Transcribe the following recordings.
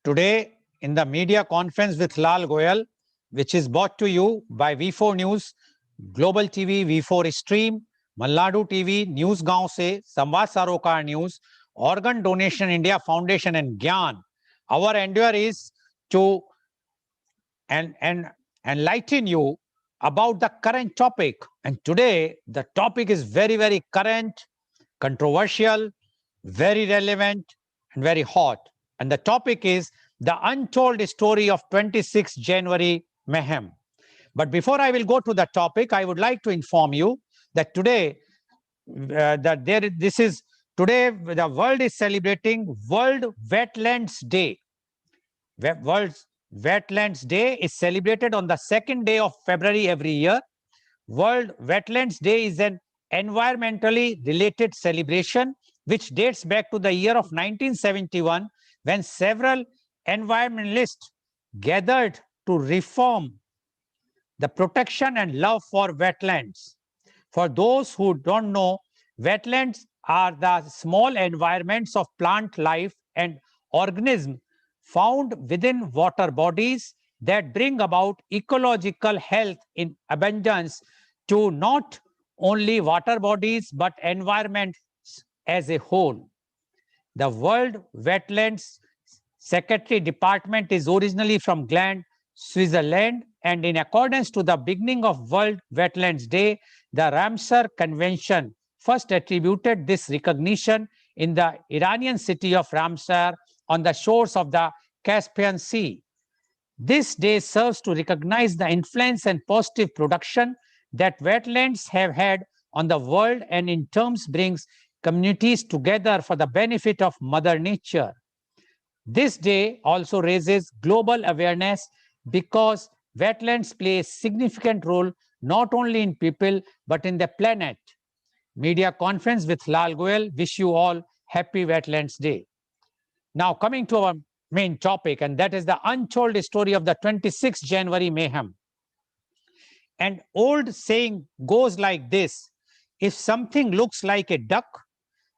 Today, in the media conference with Lal Goel, which is brought to you by V4 News, Global TV, V4 Stream, Malnadu TV, News Gaon Se, Samvad Sarokar News, Organ Donation India Foundation and Gyan. Our endeavor is to enlighten you about the current topic. And today, the topic is very, very current, controversial, very relevant, and very hot. And the topic is the untold story of 26 January mayhem. But before I will go to the topic, I would like to inform you that today, today the world is celebrating World Wetlands Day. World Wetlands Day is celebrated on the second day of February every year. World Wetlands Day is an environmentally related celebration which dates back to the year of 1971 when several environmentalists gathered to reform the protection and love for wetlands. For those who don't know, wetlands are the small environments of plant life and organisms found within water bodies that bring about ecological health in abundance to not only water bodies but environment as a whole. The World Wetlands Secretary Department is originally from Gland, Switzerland, and in accordance to the beginning of World Wetlands Day, the Ramsar Convention first attributed this recognition in the Iranian city of Ramsar on the shores of the Caspian Sea. This day serves to recognize the influence and positive production that wetlands have had on the world and in terms brings communities together for the benefit of Mother Nature. This day also raises global awareness because wetlands play a significant role not only in people but in the planet. Media conference with Lal Goel. Wish you all happy Wetlands Day. Now coming to our main topic, and that is the untold story of the 26th January mayhem. An old saying goes like this: if something looks like a duck,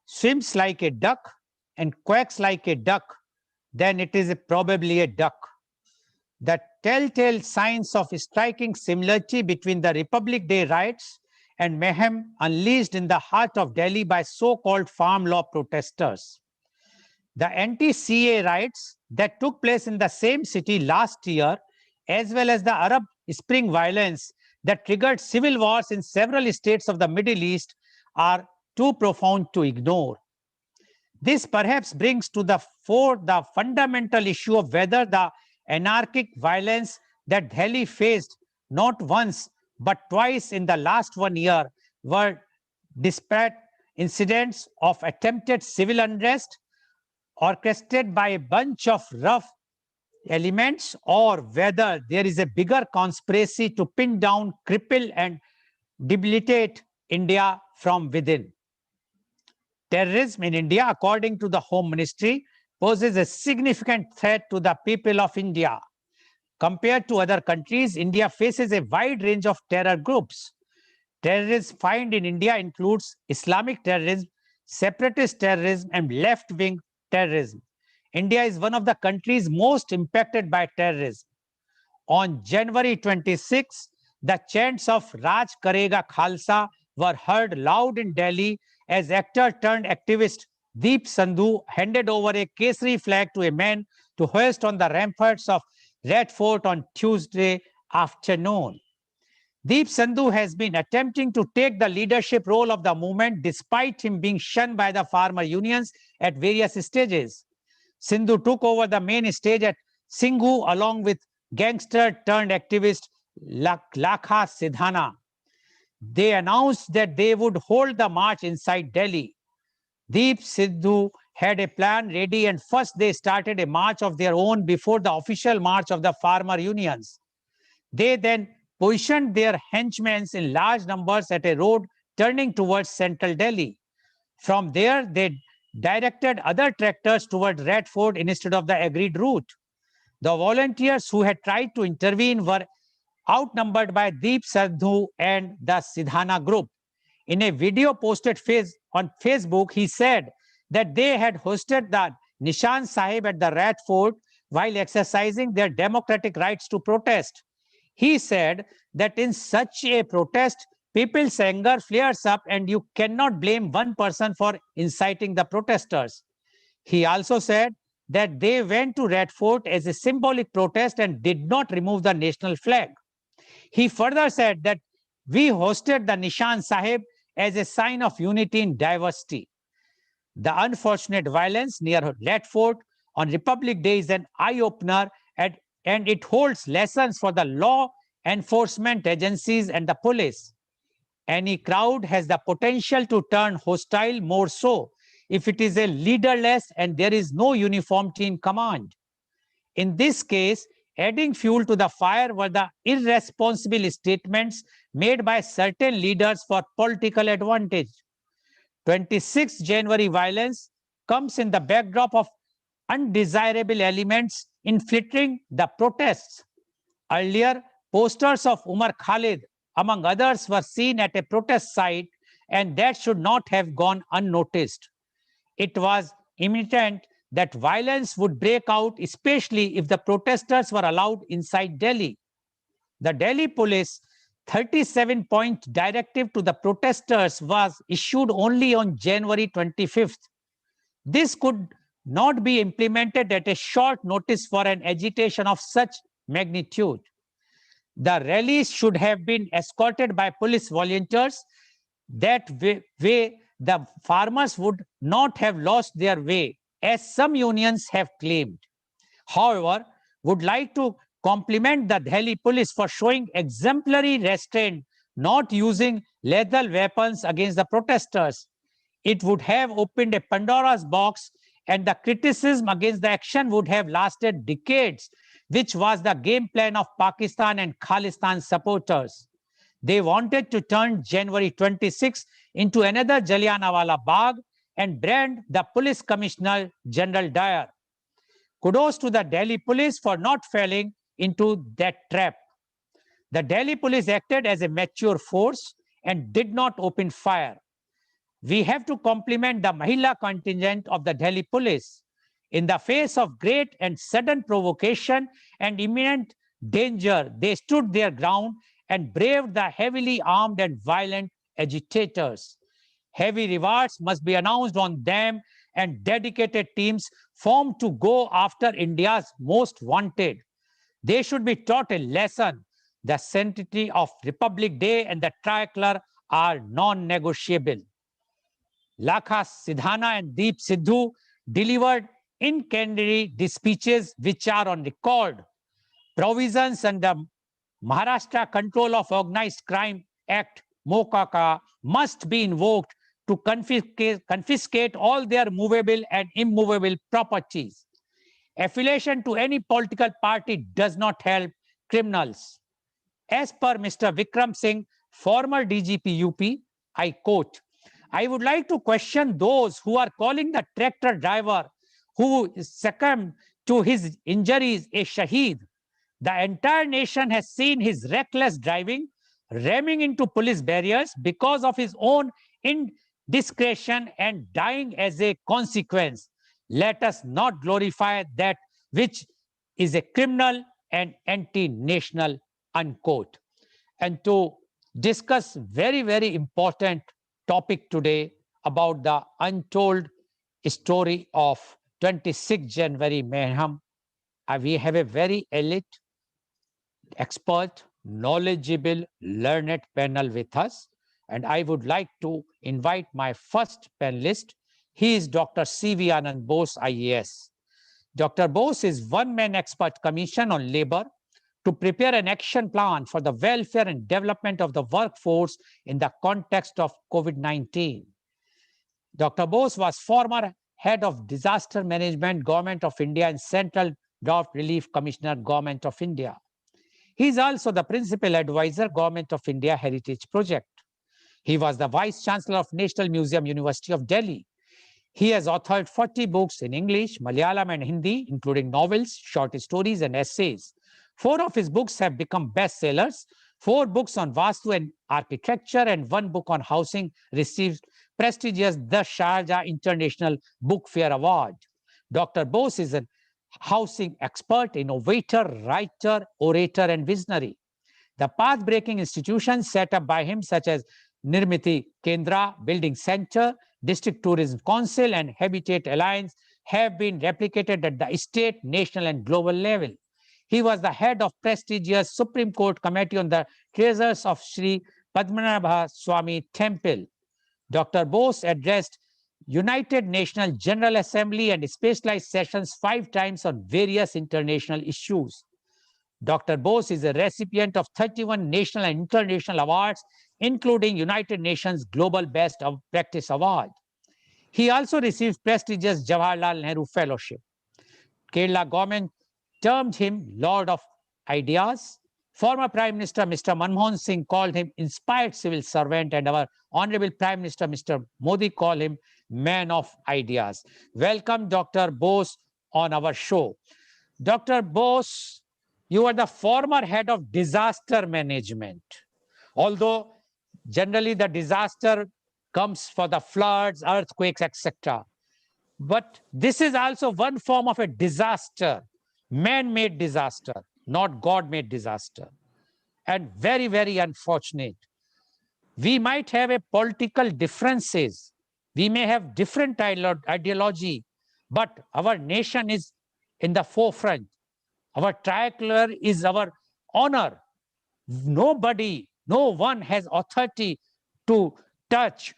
swims like a duck, and quacks like a duck, then it is probably a duck. The telltale signs of striking similarity between the Republic Day riots and mayhem unleashed in the heart of Delhi by so-called farm law protesters. The anti-CA riots that took place in the same city last year, as well as the Arab Spring violence that triggered civil wars in several states of the Middle East, are too profound to ignore. This perhaps brings to the fore the fundamental issue of whether the anarchic violence that Delhi faced not once but twice in the last 1 year were disparate incidents of attempted civil unrest orchestrated by a bunch of rough elements, or whether there is a bigger conspiracy to pin down, cripple, and debilitate India from within. Terrorism in India, according to the Home Ministry, poses a significant threat to the people of India. Compared to other countries, India faces a wide range of terror groups. Terrorism found in India includes Islamic terrorism, separatist terrorism, and left-wing terrorism. India is one of the countries most impacted by terrorism. On January 26, the chants of Raj Karega Khalsa were heard loud in Delhi as actor turned activist Deep Sandhu handed over a Kesari flag to a man to hoist on the ramparts of Red Fort on Tuesday afternoon. Deep Sandhu has been attempting to take the leadership role of the movement despite him being shunned by the farmer unions at various stages. Sindhu took over the main stage at Singhu along with gangster turned activist Lakha Sidhana. They announced that they would hold the march inside Delhi. Deep Sindhu had a plan ready, and first they started a march of their own before the official march of the farmer unions. They then positioned their henchmen in large numbers at a road turning towards central Delhi. From there, they directed other tractors towards Red Fort instead of the agreed route. The volunteers who had tried to intervene were outnumbered by Deep Sandhu and the Sidhana group. In a video posted on Facebook, he said that they had hosted the Nishan Sahib at the Red Fort while exercising their democratic rights to protest. He said that in such a protest, people's anger flares up and you cannot blame one person for inciting the protesters. He also said that they went to Red Fort as a symbolic protest and did not remove the national flag. He further said that we hosted the Nishan Sahib as a sign of unity in diversity. The unfortunate violence near Red Fort on Republic Day is an eye-opener, and it holds lessons for the law enforcement agencies and the police. Any crowd has the potential to turn hostile, more so if it is a leaderless and there is no uniformity in command. In this case, adding fuel to the fire were the irresponsible statements made by certain leaders for political advantage. 26 January violence comes in the backdrop of undesirable elements infiltrating the protests. Earlier, posters of Umar Khalid, among others, were seen at a protest site, and that should not have gone unnoticed. It was imminent that violence would break out, especially if the protesters were allowed inside Delhi. The Delhi police 37-point directive to the protesters was issued only on January 25th. This could not be implemented at a short notice for an agitation of such magnitude. The rallies should have been escorted by police volunteers. That way, the farmers would not have lost their way, as some unions have claimed. However, would like to compliment the Delhi police for showing exemplary restraint, not using lethal weapons against the protesters. It would have opened a Pandora's box, and the criticism against the action would have lasted decades, which was the game plan of Pakistan and Khalistan supporters. They wanted to turn January 26 into another Jallianwala Bagh and brand the police commissioner, General Dyer. Kudos to the Delhi police for not falling into that trap. The Delhi police acted as a mature force and did not open fire. We have to compliment the Mahila contingent of the Delhi police. In the face of great and sudden provocation and imminent danger, they stood their ground and braved the heavily armed and violent agitators. Heavy rewards must be announced on them, and dedicated teams formed to go after India's most wanted. They should be taught a lesson. The sanctity of Republic Day and the tricolor are non-negotiable. Lakha Sidhana and Deep Sidhu delivered incendiary speeches which are on record. Provisions under Maharashtra Control of Organized Crime Act, MOCACA, must be invoked to confiscate all their movable and immovable properties. Affiliation to any political party does not help criminals. As per Mr. Vikram Singh, former DGP UP, I quote, I would like to question those who are calling the tractor driver who succumbed to his injuries a shaheed. The entire nation has seen his reckless driving, ramming into police barriers because of his own indiscretion and dying as a consequence. Let us not glorify that which is a criminal and anti-national, unquote. And to discuss very, very important topic today about the untold story of 26 January mayhem, we have a very elite, expert, knowledgeable, learned panel with us. And I would like to invite my first panelist. He is Dr. C.V. Anand Bose, IAS. Dr. Bose is one-man expert commission on labor to prepare an action plan for the welfare and development of the workforce in the context of COVID-19. Dr. Bose was former head of disaster management, Government of India, and Central Drought Relief Commissioner, Government of India. He is also the principal advisor, Government of India Heritage Project. He was the Vice Chancellor of National Museum, University of Delhi. He has authored 40 books in English, Malayalam, and Hindi, including novels, short stories, and essays. 4 of his books have become bestsellers. 4 books on Vastu and architecture, and 1 book on housing received prestigious the Sharjah International Book Fair Award. Dr. Bose is a housing expert, innovator, writer, orator, and visionary. The path-breaking institutions set up by him, such as Nirmiti Kendra Building Center, District Tourism Council, and Habitat Alliance, have been replicated at the state, national, and global level. He was the head of prestigious Supreme Court Committee on the Treasures of Sri Padmanabha Swami Temple. Dr. Bose addressed United Nations General Assembly and specialized sessions 5 times on various international issues. Dr. Bose is a recipient of 31 national and international awards, including United Nations Global Best of Practice Award. He also received prestigious Jawaharlal Nehru Fellowship. Kerala government termed him Lord of Ideas. Former Prime Minister Mr. Manmohan Singh called him inspired civil servant, and our Honorable Prime Minister Mr. Modi called him man of ideas. Welcome, Dr. Bose, on our show. Dr. Bose, you are the former head of disaster management. Although generally the disaster comes for the floods, earthquakes, etc. But this is also one form of a disaster, man-made disaster, not God-made disaster. And very, very unfortunate. We might have a political differences. We may have different ideology, but our nation is in the forefront. Our tricolor is our honor. Nobody, no one has authority to touch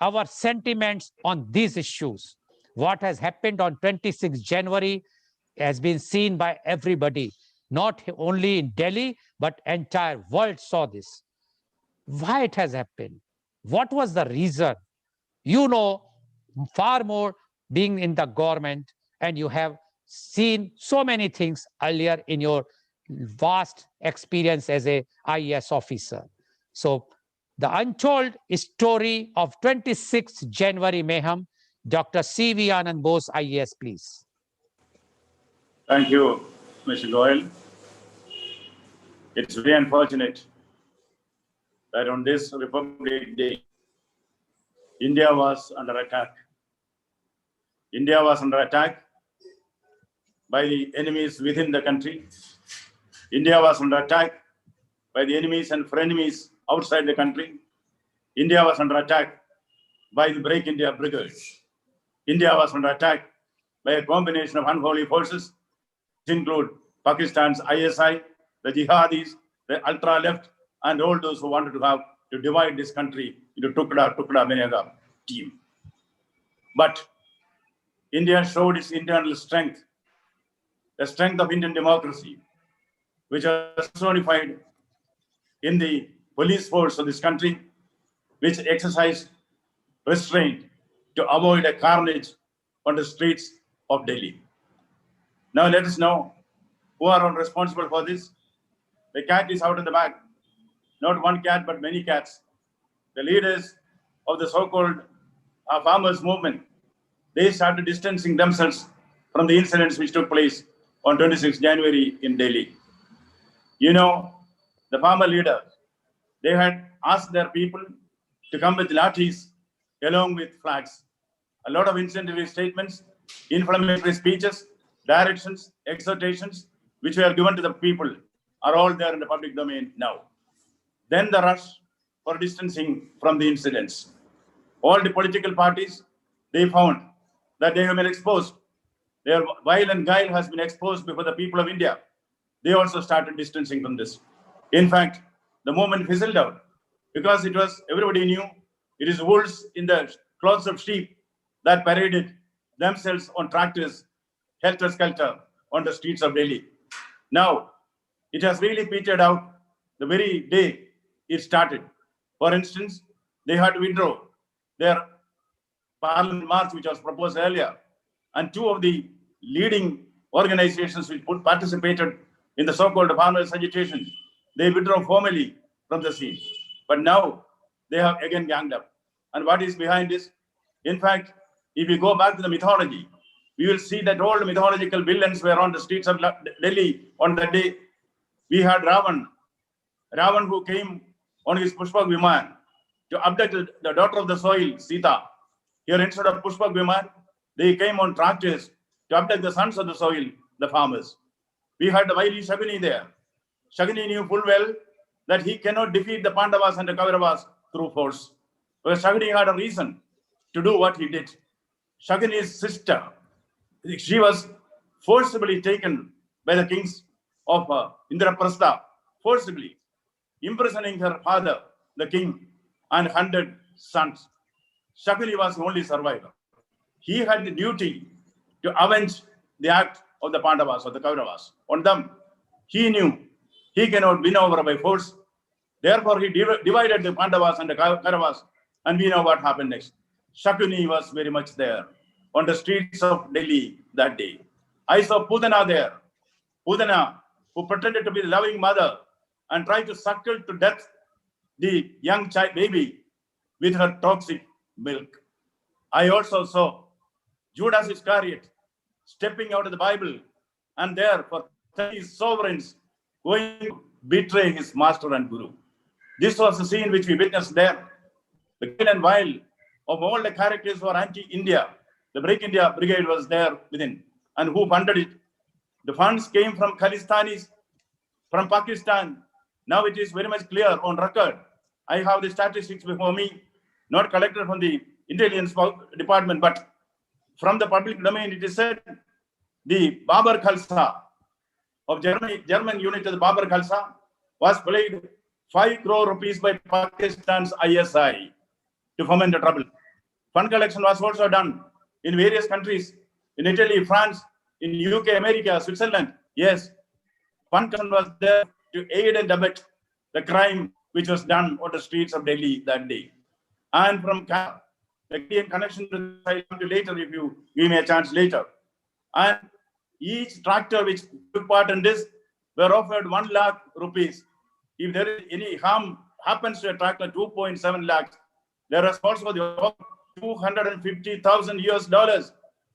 our sentiments on these issues. What has happened on 26 January has been seen by everybody, not only in Delhi, but entire world saw this. Why it has happened? What was the reason? You know far more being in the government, and you have seen so many things earlier in your vast experience as a IAS officer. So the untold story of 26th January mayhem, Dr. C.V. Anand Bose, IAS, please. Thank you, Mr. Goel. It's very unfortunate that on this Republic Day, India was under attack. India was under attack by the enemies within the country. India was under attack by the enemies and frenemies outside the country. India was under attack by the Break India brigades. India was under attack by a combination of unholy forces, which include Pakistan's ISI, the jihadis, the ultra-left, and all those who wanted to divide this country into Tukda Benega team. But India showed its internal strength, the strength of Indian democracy, which was personified in the police force of this country, which exercised restraint to avoid a carnage on the streets of Delhi. Now let us know who are all responsible for this. The cat is out in the bag. Not one cat, but many cats. The leaders of the so-called farmers' movement, they started distancing themselves from the incidents which took place on 26 January in Delhi. You know, the farmer leader, they had asked their people to come with lathis along with flags. A lot of incendiary statements, inflammatory speeches, directions, exhortations, which were given to the people, are all there in the public domain now. Then the rush for distancing from the incidents. All the political parties, they found that they have been exposed. Their violent guile has been exposed before the people of India. They also started distancing from this. In fact, the movement fizzled out because it was, everybody knew, it is wolves in the clothes of sheep that paraded themselves on tractors, helter-skelter, on the streets of Delhi. Now, it has really petered out the very day it started. For instance, they had to withdraw their parliament march, which was proposed earlier, and two of the leading organizations which participated in the so-called farmers' agitation, they withdraw formally from the scene. But now they have again ganged up. And what is behind this? In fact, if we go back to the mythology, we will see that all the mythological villains were on the streets of Delhi on that day. We had Ravan who came on his Pushpak Viman to abduct the daughter of the soil, Sita. Here, instead of Pushpak Viman, they came on tractors to abduct the sons of the soil, the farmers. We had the wily Shaguni there. Shaguni knew full well that he cannot defeat the Pandavas and the Kauravas through force. Because Shaguni had a reason to do what he did. Shaguni's sister, she was forcibly taken by the kings of Indraprastha, forcibly imprisoning her father, the king, and 100 sons. Shakuni was the only survivor. He had the duty to avenge the act of the Pandavas or the Kauravas on them. He knew he cannot win over by force. Therefore, he divided the Pandavas and the Kauravas, and we know what happened next. Shakuni was very much there on the streets of Delhi that day. I saw Pudana there. Pudana, who pretended to be the loving mother and tried to suckle to death the young child baby with her toxic milk. I also saw Judas Iscariot stepping out of the Bible and there for 30 sovereigns going to betray his master and guru. This was the scene which we witnessed there. The Goel and Wild of all the characters who are anti-India, the Break India Brigade was there within. And who funded it? The funds came from Khalistanis, from Pakistan. Now it is very much clear on record. I have the statistics before me, not collected from the intelligence department, but from the public domain. It is said the Babar Khalsa of German unit of the Babar Khalsa was paid 5 crore rupees by Pakistan's ISI to foment the trouble. Fund collection was also done in various countries, in Italy, France, in UK, America, Switzerland. Yes, fund collection was there to aid and abet the crime which was done on the streets of Delhi that day. And from the Canadian connection to later, if you give me a chance later. And each tractor which took part in this were offered 1 lakh rupees. If there is any harm happens to a tractor, 2.7 lakhs. There is also the 250,000 US dollars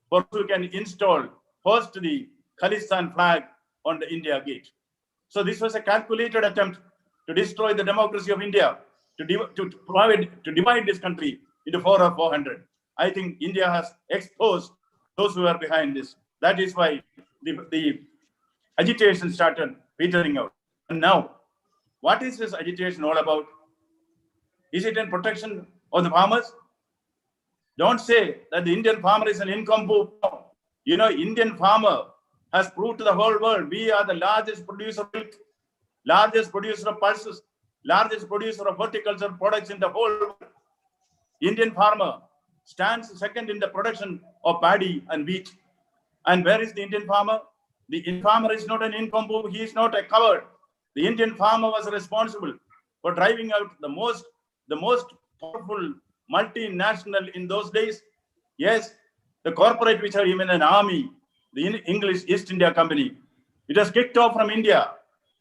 for who can install, host the Khalistan flag on the India gate. So this was a calculated attempt to destroy the democracy of India, to divide this country into 4 or 400. I think India has exposed those who are behind this. That is why the agitation started petering out. And now, what is this agitation all about? Is it in protection of the farmers? Don't say that the Indian farmer is an incompetent. You know, Indian farmer has proved to the whole world we are the largest producer of milk, largest producer of pulses, largest producer of horticultural products in the whole world. Indian farmer stands second in the production of paddy and wheat. And where is the Indian farmer? The Indian farmer is not an incompetent, he is not a coward. The Indian farmer was responsible for driving out the most powerful multinational in those days. Yes, the corporate which are even an army, the English East India Company. It was kicked off from India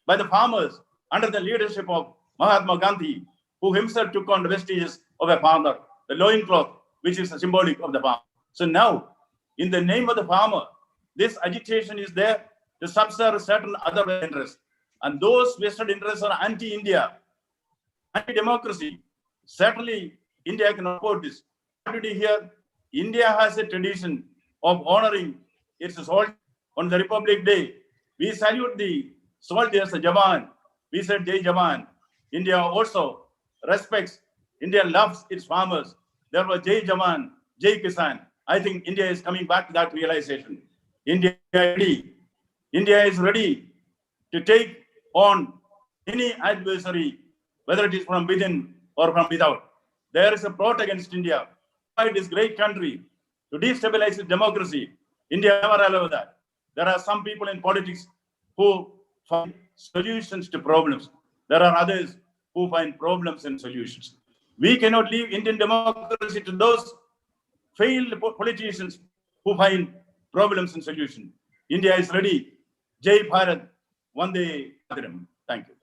by the farmers under the leadership of Mahatma Gandhi, who himself took on the vestiges of a farmer, the loincloth, which is symbolic of the farmer. So now, in the name of the farmer, this agitation is there to subserve certain other interests. And those vested interests are anti-India, anti-democracy. Certainly, India cannot afford this. What did you hear? India has a tradition of honoring its soldiers on the Republic Day. We salute the soldiers, the Jawan. We said Jai Jawan. India also respects, India loves its farmers. Therefore, Jai Jawan, Jai Kisan. I think India is coming back to that realization. India is ready to take on any adversary, whether it is from within or from without. There is a plot against India, by this great country, to destabilize its democracy. India never allowed that. There are some people in politics who find solutions to problems. There are others who find problems and solutions. We cannot leave Indian democracy to those failed politicians who find problems and solutions. India is ready. Jai Bharat, Vande Mataram. Thank you.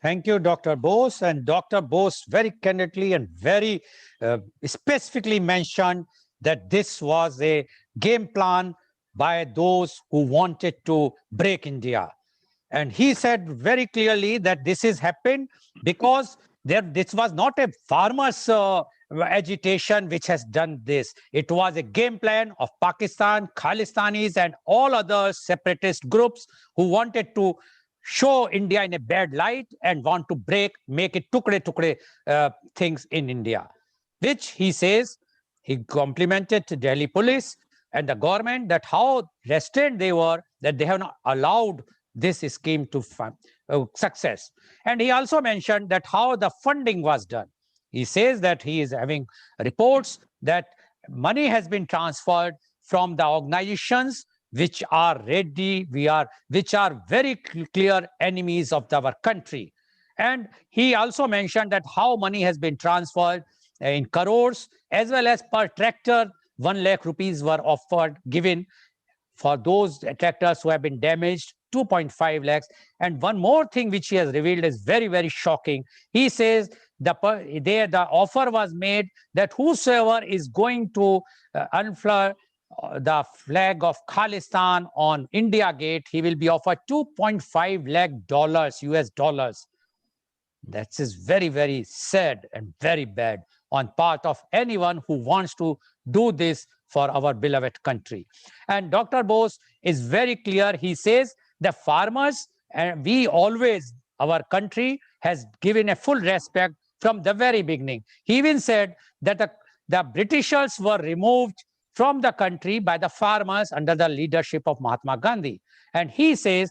Thank you, Dr. Bose. And Dr. Bose very candidly and very specifically mentioned that this was a game plan by those who wanted to break India. And he said very clearly that this has happened because this was not a farmer's agitation which has done this. It was a game plan of Pakistan, Khalistanis, and all other separatist groups who wanted to show India in a bad light and want to make it tukde things in India, which he says he complimented to Delhi police and the government that how restrained they were, that they have not allowed this scheme to success. And he also mentioned that how the funding was done. He says that he is having reports that money has been transferred from the organizations which are ready, which are very clear enemies of our country. And he also mentioned that how money has been transferred in crores, as well as per tractor, 1 lakh rupees were offered, given for those tractors who have been damaged, 2.5 lakhs. And one more thing which he has revealed is very, very shocking. He says the offer was made that whosoever is going to unfurl the flag of Khalistan on India Gate, he will be offered 2.5 lakh dollars, US dollars. That is very, very sad and very bad on part of anyone who wants to do this for our beloved country. And Dr. Bose is very clear. He says the farmers, and we always, our country has given a full respect from the very beginning. He even said that the Britishers were removed from the country by the farmers under the leadership of Mahatma Gandhi. And he says,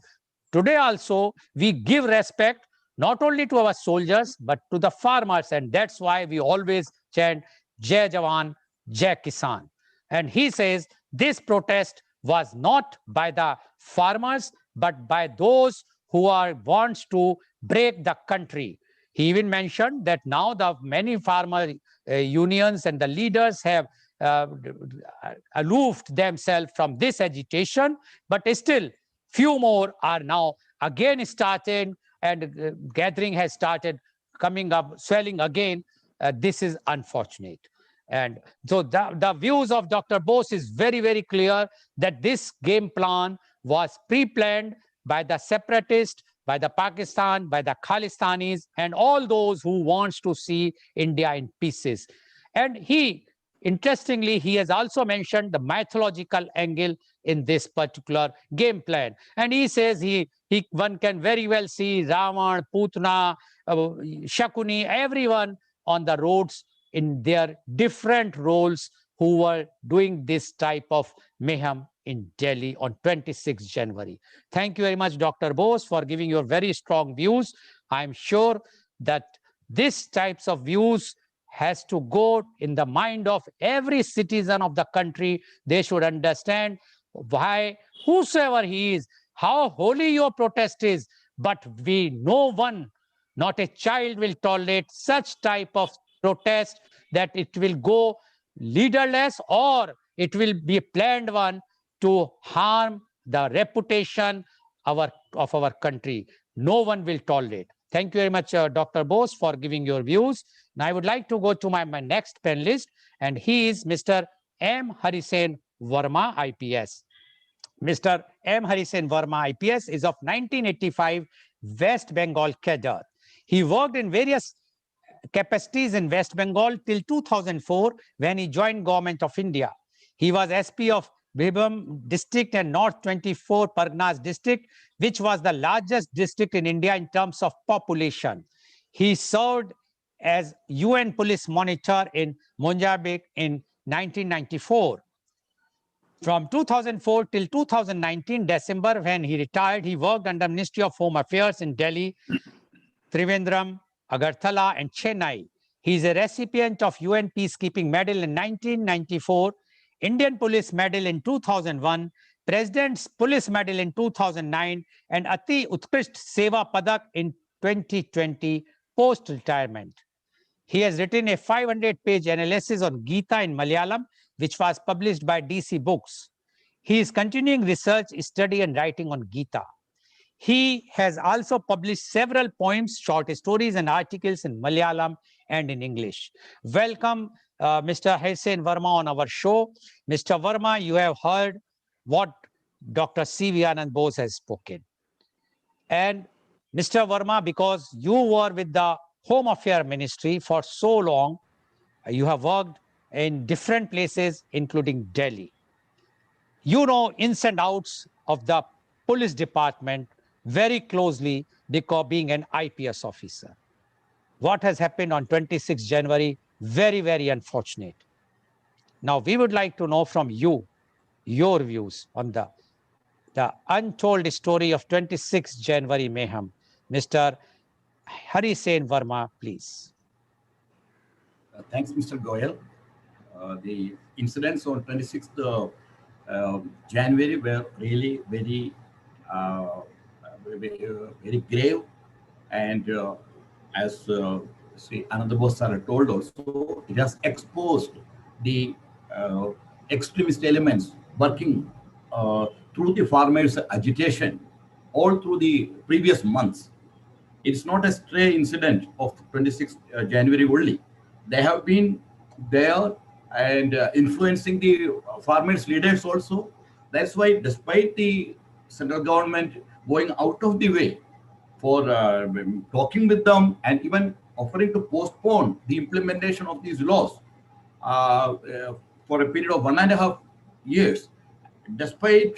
today also we give respect not only to our soldiers, but to the farmers. And that's why we always chant Jai Jawan, Jai Kisan. And he says this protest was not by the farmers, but by those who wants to break the country. He even mentioned that now the many farmer unions and the leaders have aloofed themselves from this agitation, but still few more are now again started, and gathering has started coming up, swelling again. This is unfortunate. And so the views of Dr. Bose is very, very clear that this game plan was pre-planned by the separatists, by the Pakistan, by the Khalistanis, and all those who wants to see India in pieces. And interestingly, he has also mentioned the mythological angle in this particular game plan. And he says one can very well see Ravan, Putna, Shakuni, everyone on the roads in their different roles who were doing this type of mayhem in Delhi on 26 January. Thank you very much, Dr. Bose, for giving your very strong views. I'm sure that these types of views has to go in the mind of every citizen of the country. They should understand why, whosoever he is, how holy your protest is, but no one, not a child, will tolerate such type of protest, that it will go leaderless or it will be a planned one to harm the reputation of our country. No one will tolerate. Thank you very much, Dr. Bose, for giving your views. Now I would like to go to my next panelist, and he is Mr. M. Harisen Verma, IPS. Mr. M. Harisen Verma, IPS, is of 1985 West Bengal cadre. He worked in various capacities in West Bengal till 2004, when he joined Government of India. He was SP of Birbhum district and North 24 Parganas district, which was the largest district in India in terms of population. He served as UN police monitor in Mozambique in 1994. From 2004 till 2019 December, when he retired, he worked under Ministry of Home Affairs in Delhi, Trivandrum, Agartala, and Chennai. He is a recipient of UN Peacekeeping Medal in 1994, Indian Police Medal in 2001, President's Police Medal in 2009, and Ati Utkrisht Seva Padak in 2020 post-retirement. He has written a 500-page analysis on Gita in Malayalam, which was published by DC Books. He is continuing research, study, and writing on Gita. He has also published several poems, short stories, and articles in Malayalam and in English. Welcome, Mr. Harisen Verma, on our show. Mr. Verma, you have heard what Dr. C.V. Anand Bose has spoken. And Mr. Verma, because you were with the Home Affairs Ministry for so long, You have worked in different places, including Delhi. You know ins and outs of the police department very closely because being an IPS officer. What has happened on 26 January, very, very unfortunate. Now, we would like to know from you your views on the untold story of 26 January mayhem. Mr. Hari Sen Verma, please. Thanks, Mr. Goel. The incidents on 26th January were really very grave, and as Sri Ananda Bose sir told also, it has exposed the uh, extremist elements working through the farmers' agitation all through the previous months. It's not a stray incident of 26th January only. They have been there and influencing the farmers' leaders also. That's why, despite the central government going out of the way for talking with them and even offering to postpone the implementation of these laws for a period of 1.5 years, despite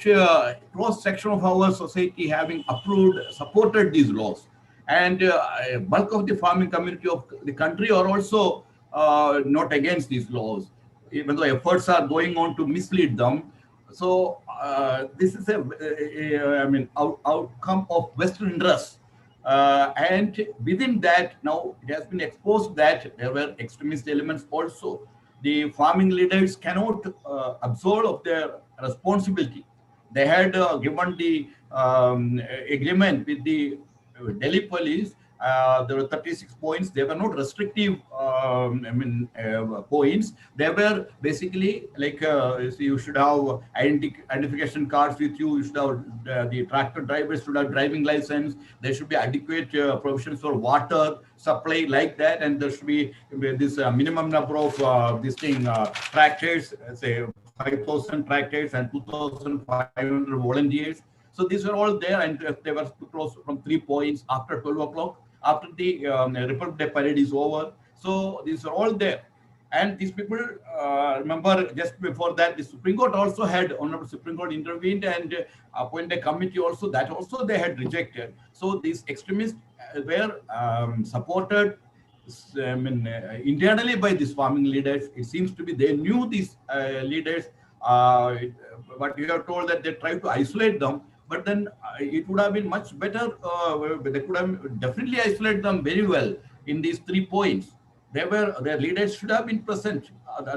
cross section of our society having approved, supported these laws, and a bulk of the farming community of the country are also not against these laws, even though efforts are going on to mislead them. So this is I mean, outcome of Western interests. And within that, now it has been exposed that there were extremist elements also. The farming leaders cannot absolve of their responsibility. They had given the agreement with the Delhi police. There were 36 points. They were not restrictive, points. They were basically like so you should have identification cards with you. You should have the tractor drivers should have driving license. There should be adequate provisions for water supply like that, and there should be this minimum number of this thing tractors, say 5,000 tractors and 2,500 volunteers. So these were all there, and they were to close from 3 points after 12 o'clock, after the Republic Day parade is over. So these are all there. And these people, remember, just before that, the Supreme Court also had, Honorable Supreme Court intervened and appointed a committee also, that also they had rejected. So these extremists were supported internally by these farming leaders. It seems to be they knew these leaders, but you have told that they tried to isolate them. But then it would have been much better. They could have definitely isolated them very well in these 3 points. Their leaders should have been present.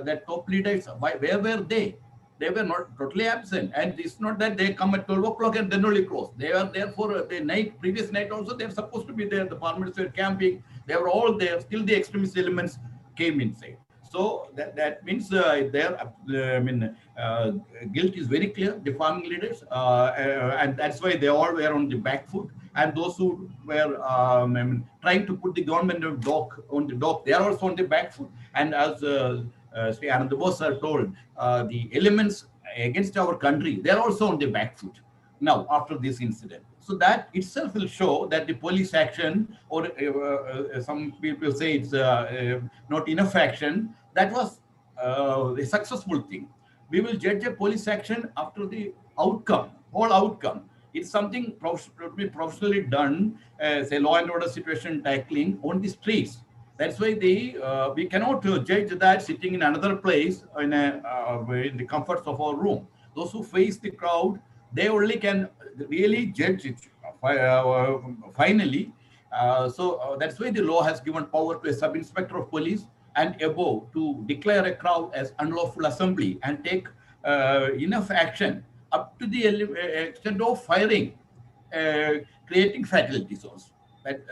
Their top leaders, where were they? They were not totally absent. And it's not that they come at 12 o'clock and then only close. They are there for the night, previous night also. They're supposed to be there. The farmers were camping. They were all there. Still the extremist elements came inside. So that means guilt is very clear, the farming leaders, and that's why they all were on the back foot. And those who were trying to put the government on the dock, they are also on the back foot. And as Sri Ananda Bose are told, the elements against our country, they are also on the back foot now after this incident. So that itself will show that the police action, or some people say it's not enough action, that was a successful thing. We will judge a police action after the outcome, whole outcome. It's something to be professionally done, say law and order situation tackling on the streets. That's why we cannot judge that sitting in another place in the comforts of our room. Those who face the crowd, they only can really judge it finally. So that's why the law has given power to a sub-inspector of police and above to declare a crowd as unlawful assembly and take enough action up to the extent of firing, creating fatalities also.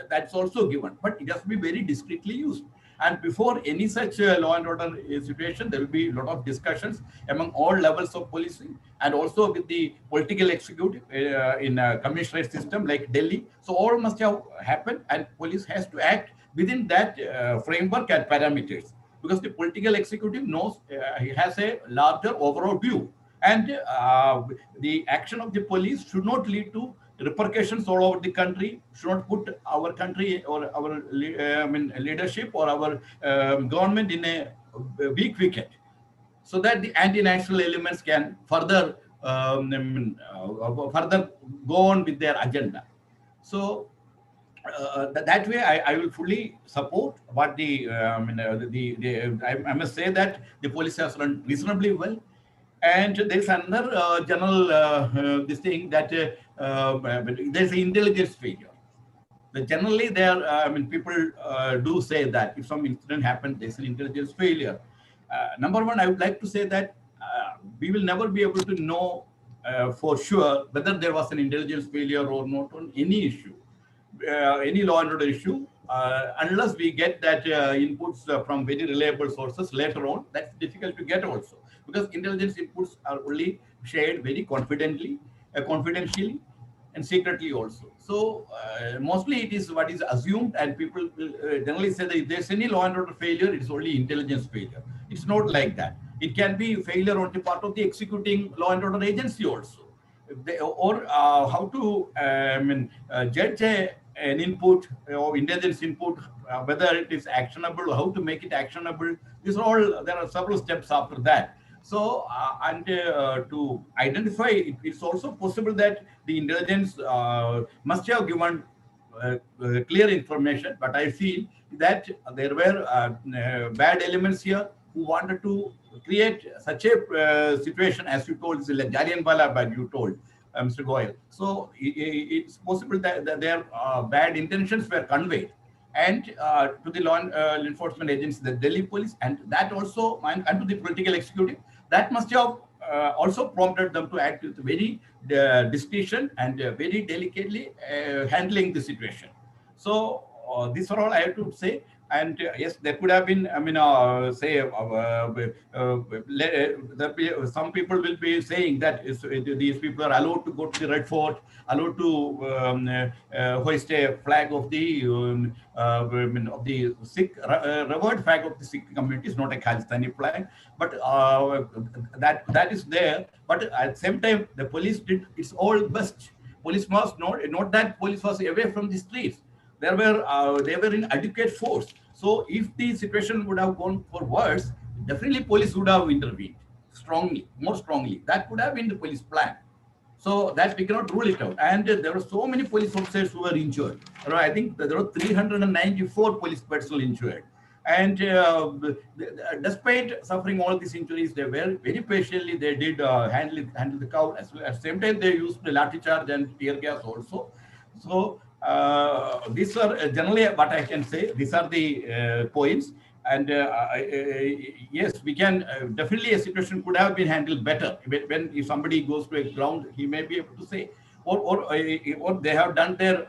That's also given, but it has to be very discreetly used. And before any such law and order situation, there will be a lot of discussions among all levels of policing and also with the political executive in a commissionerate system like Delhi. So all must have happened, and police has to act within that framework and parameters, because the political executive knows he has a larger overall view, and the action of the police should not lead to repercussions all over the country, should not put our country or our leadership or our government in a weak wicket, so that the anti-national elements can further further go on with their agenda. So that way, I will fully support what I must say that the police has run reasonably well. And there's another general this thing that there's intelligence failure. Generally, there, people do say that if some incident happens, there's an intelligence failure. Number one, I would like to say that we will never be able to know for sure whether there was an intelligence failure or not on any issue, any law and order issue, unless we get that inputs from very reliable sources later on. That's difficult to get also, because intelligence inputs are only shared very confidentially, and secretly also. So mostly it is what is assumed, and people will generally say that if there's any law and order failure, it's only intelligence failure. It's not like that. It can be failure on the part of the executing law and order agency also. Or how to judge an input or intelligence input, whether it is actionable, how to make it actionable. These are all, there are several steps after that. So, to identify, it's also possible that the intelligence must have given clear information, but I feel that there were bad elements here who wanted to create such a situation, as you told, like Jallianwala Bagh, you told, Mr. Goel. So, it's possible that their bad intentions were conveyed and to the law enforcement agencies, the Delhi police, and that also, and to the political executive, that must have also prompted them to act with very discretion and very delicately handling the situation. So these are all I have to say. And yes, there could have been, some people will be saying that these people are allowed to go to the Red Fort, allowed to hoist a flag of the Sikh, revered flag of the Sikh community. Is not a Khalistani flag, but that is there. But at the same time, the police did its all best. Police was not that police was away from the streets. They were in adequate force. So if the situation would have gone for worse, definitely police would have intervened strongly, more strongly. That could have been the police plan. So that we cannot rule it out. And there were so many police officers who were injured. I think there were 394 police personnel injured. And despite suffering all these injuries, they were very patiently, they did handle the crowd. At the same time, they used the lathi charge and tear gas also. So these are generally what I can say. These are the points. And yes, we can definitely, a situation could have been handled better. When if somebody goes to a ground, he may be able to say, or they have done their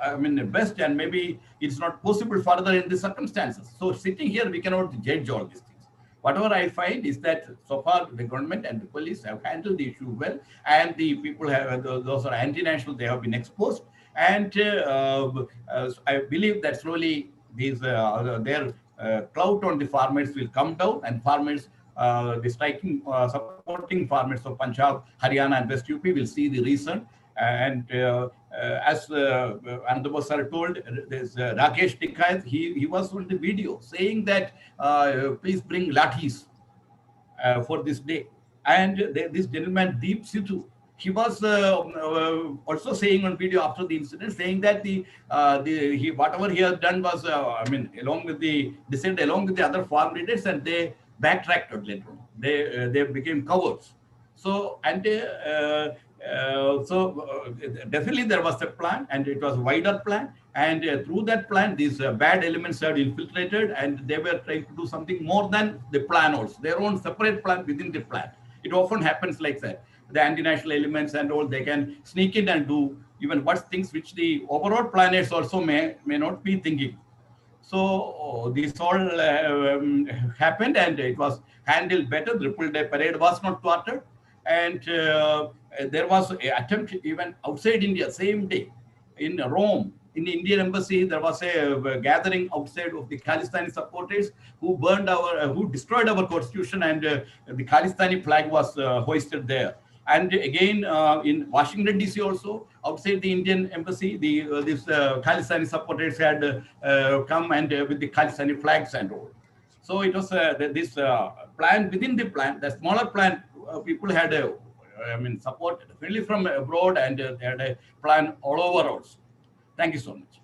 best, and maybe it's not possible further in the circumstances. So sitting here, we cannot judge all these things. Whatever I find is that so far the government and the police have handled the issue well, and the people have, those are anti-national, they have been exposed. And I believe that slowly these their clout on the farmers will come down, and farmers, the supporting farmers of Punjab, Haryana, and West UP will see the reason. And as Anandabos sir told, there's Rakesh Tikayat, he was on the video saying that please bring lathis for this day. And this gentleman, Deep Sidhu, he was also saying on video after the incident, saying that whatever he has done was, along with the other farm leaders, and they backtracked later on. They became cowards. So definitely there was a plan, and it was a wider plan. And through that plan, these bad elements had infiltrated, and they were trying to do something more than the plan also, their own separate plan within the plan. It often happens like that. The anti-national elements and all, they can sneak in and do even worse things which the overall planners also may not be thinking. So this all happened, and it was handled better. The Ripple Day parade was not thwarted. And there was an attempt even outside India, same day, in Rome, in the Indian embassy, there was a gathering outside of the Khalistani supporters who who destroyed our constitution, and the Khalistani flag was hoisted there. And again, in Washington, D.C. also, outside the Indian embassy, these Khalistani supporters had come, and with the Khalistani flags and all. So it was this plan within the plan, the smaller plan. People had support definitely from abroad, and they had a plan all over also. Thank you so much.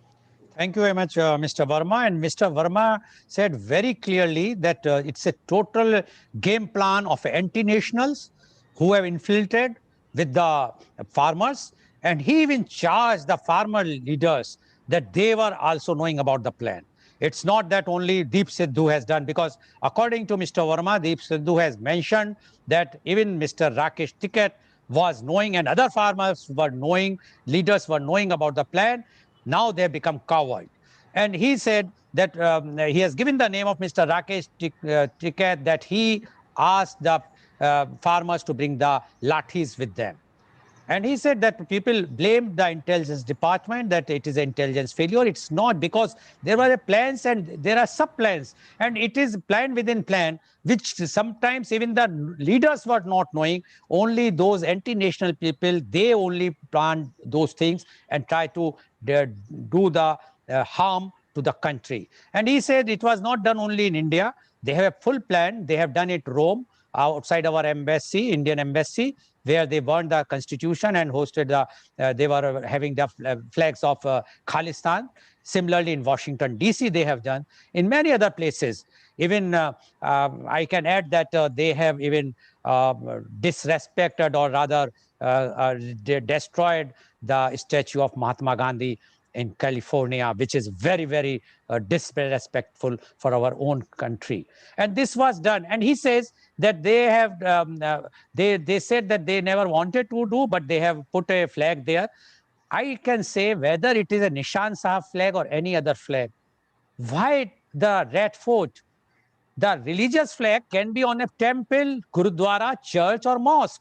Thank you very much, Mr. Verma. And Mr. Verma said very clearly that it's a total game plan of anti-nationals who have infiltrated with the farmers. And he even charged the farmer leaders that they were also knowing about the plan. It's not that only Deep Sidhu has done, because according to Mr. Verma, Deep Sidhu has mentioned that even Mr. Rakesh Tiket was knowing, and other farmers were knowing, leaders were knowing about the plan. Now they have become coward. And he said that he has given the name of Mr. Rakesh Tiket, that he asked the farmers to bring the lathis with them. And he said that people blamed the intelligence department, that it is an intelligence failure. It's not, because there were plans and there are sub-plans. And it is plan within plan, which sometimes even the leaders were not knowing. Only those anti-national people, they only plan those things and try to do the harm to the country. And he said it was not done only in India. They have a full plan. They have done it Rome, outside our embassy, Indian embassy, where they burned the constitution and hosted the, they were having the flags of Khalistan. Similarly, in Washington, D.C., they have done. In many other places, even I can add that they have even disrespected, or rather destroyed the statue of Mahatma Gandhi in California, which is very, very disrespectful for our own country. And this was done. And he says that they have, they said that they never wanted to do, but they have put a flag there. I can say whether it is a Nishan Sahib flag or any other flag, why the Red Fort? The religious flag can be on a temple, Gurudwara, church, or mosque,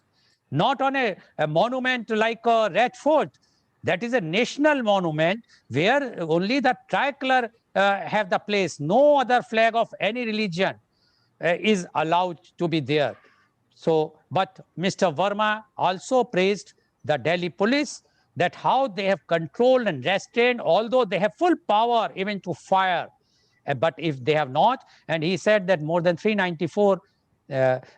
not on a monument like a Red Fort. That is a national monument where only the tricolor have the place. No other flag of any religion is allowed to be there. So, but Mr. Verma also praised the Delhi police, that how they have controlled and restrained, although they have full power even to fire. But if they have not, and he said that more than 394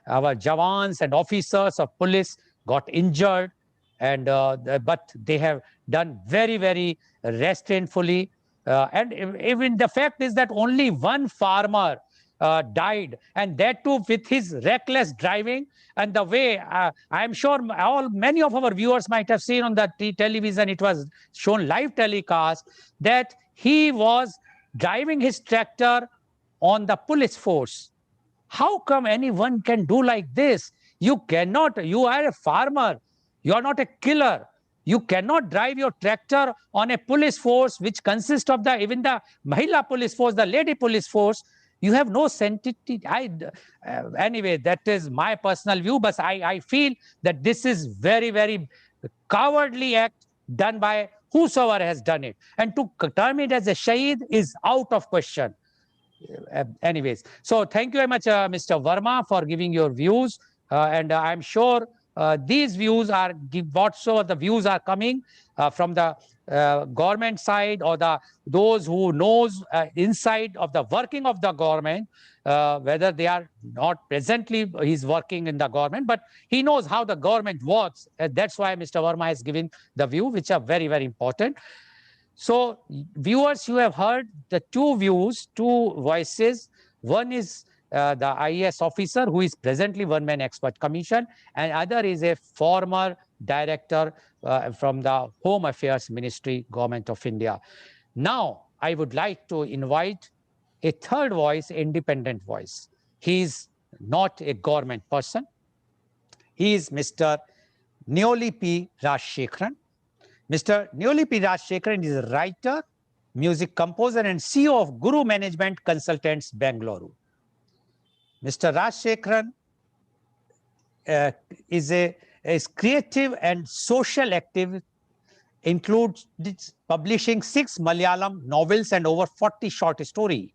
our jawans and officers of police got injured, and but they have done very, very restraintfully. And even the fact is that only one farmer died, and that too with his reckless driving. And the way I'm sure many of our viewers might have seen on the television, it was shown live telecast, that he was driving his tractor on the police force. How come anyone can do like this? You cannot, you are a farmer, you are not a killer. You cannot drive your tractor on a police force which consists of the even the Mahila police force, the lady police force. You have no sanctity. Anyway, that is my personal view, but I feel that this is very, very cowardly act done by whosoever has done it. And to term it as a shaheed is out of question. Anyways, so thank you very much, Mr. Verma, for giving your views. And I'm sure these views are, whatsoever the views are coming from the government side, or those who knows inside of the working of the government, whether they are not presently he's working in the government, but he knows how the government works. That's why Mr. Verma has given the view, which are very, very important. So viewers, you have heard the two views, two voices. One is the IAS officer who is presently one-man expert commission, and other is a former director from the Home Affairs Ministry, Government of India. Now, I would like to invite a third voice, independent voice. He is not a government person. He is Mr. Neoli P. Rajshekharan. Mr. Neoli P. Rajshekharan is a writer, music composer, and CEO of Guru Management Consultants, Bengaluru. Mr. Rajshekharan is creative and social active, includes publishing 6 Malayalam novels and over 40 short stories.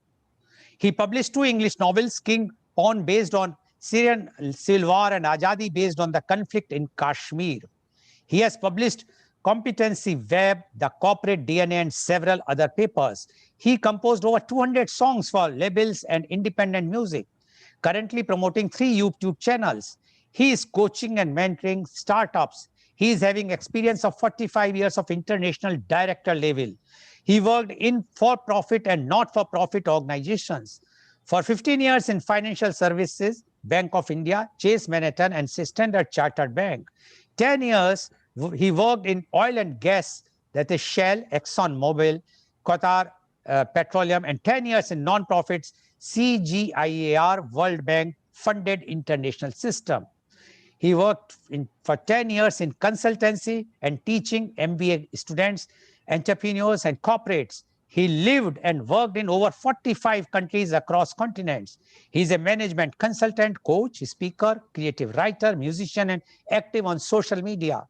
He published 2 English novels, King Pawn based on Syrian civil war and Azadi based on the conflict in Kashmir. He has published Competency Web, The Corporate DNA, and several other papers. He composed over 200 songs for labels and independent music, currently promoting 3 YouTube channels. He is coaching and mentoring startups. He is having experience of 45 years of international director level. He worked in for-profit and not-for-profit organizations. For 15 years in financial services, Bank of India, Chase Manhattan, and Standard Chartered Bank. 10 years he worked in oil and gas, that is Shell, Exxon Mobil, Qatar Petroleum, and 10 years in non-profits, CGIAR, World Bank funded international system. He worked for 10 years in consultancy and teaching MBA students, entrepreneurs, and corporates. He lived and worked in over 45 countries across continents. He is a management consultant, coach, speaker, creative writer, musician, and active on social media.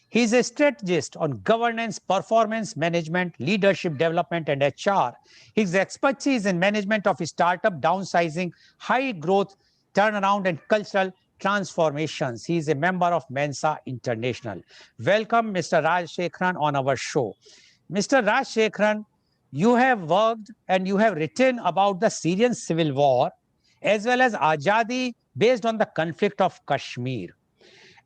He is a strategist on governance, performance management, leadership development, and HR. His expertise in management of startup downsizing, high growth, turnaround, and cultural transformations. He is a member of Mensa International. Welcome, Mr. Rajshekharan, on our show. Mr. Rajshekharan, you have worked and you have written about the Syrian civil war as well as Azadi based on the conflict of Kashmir.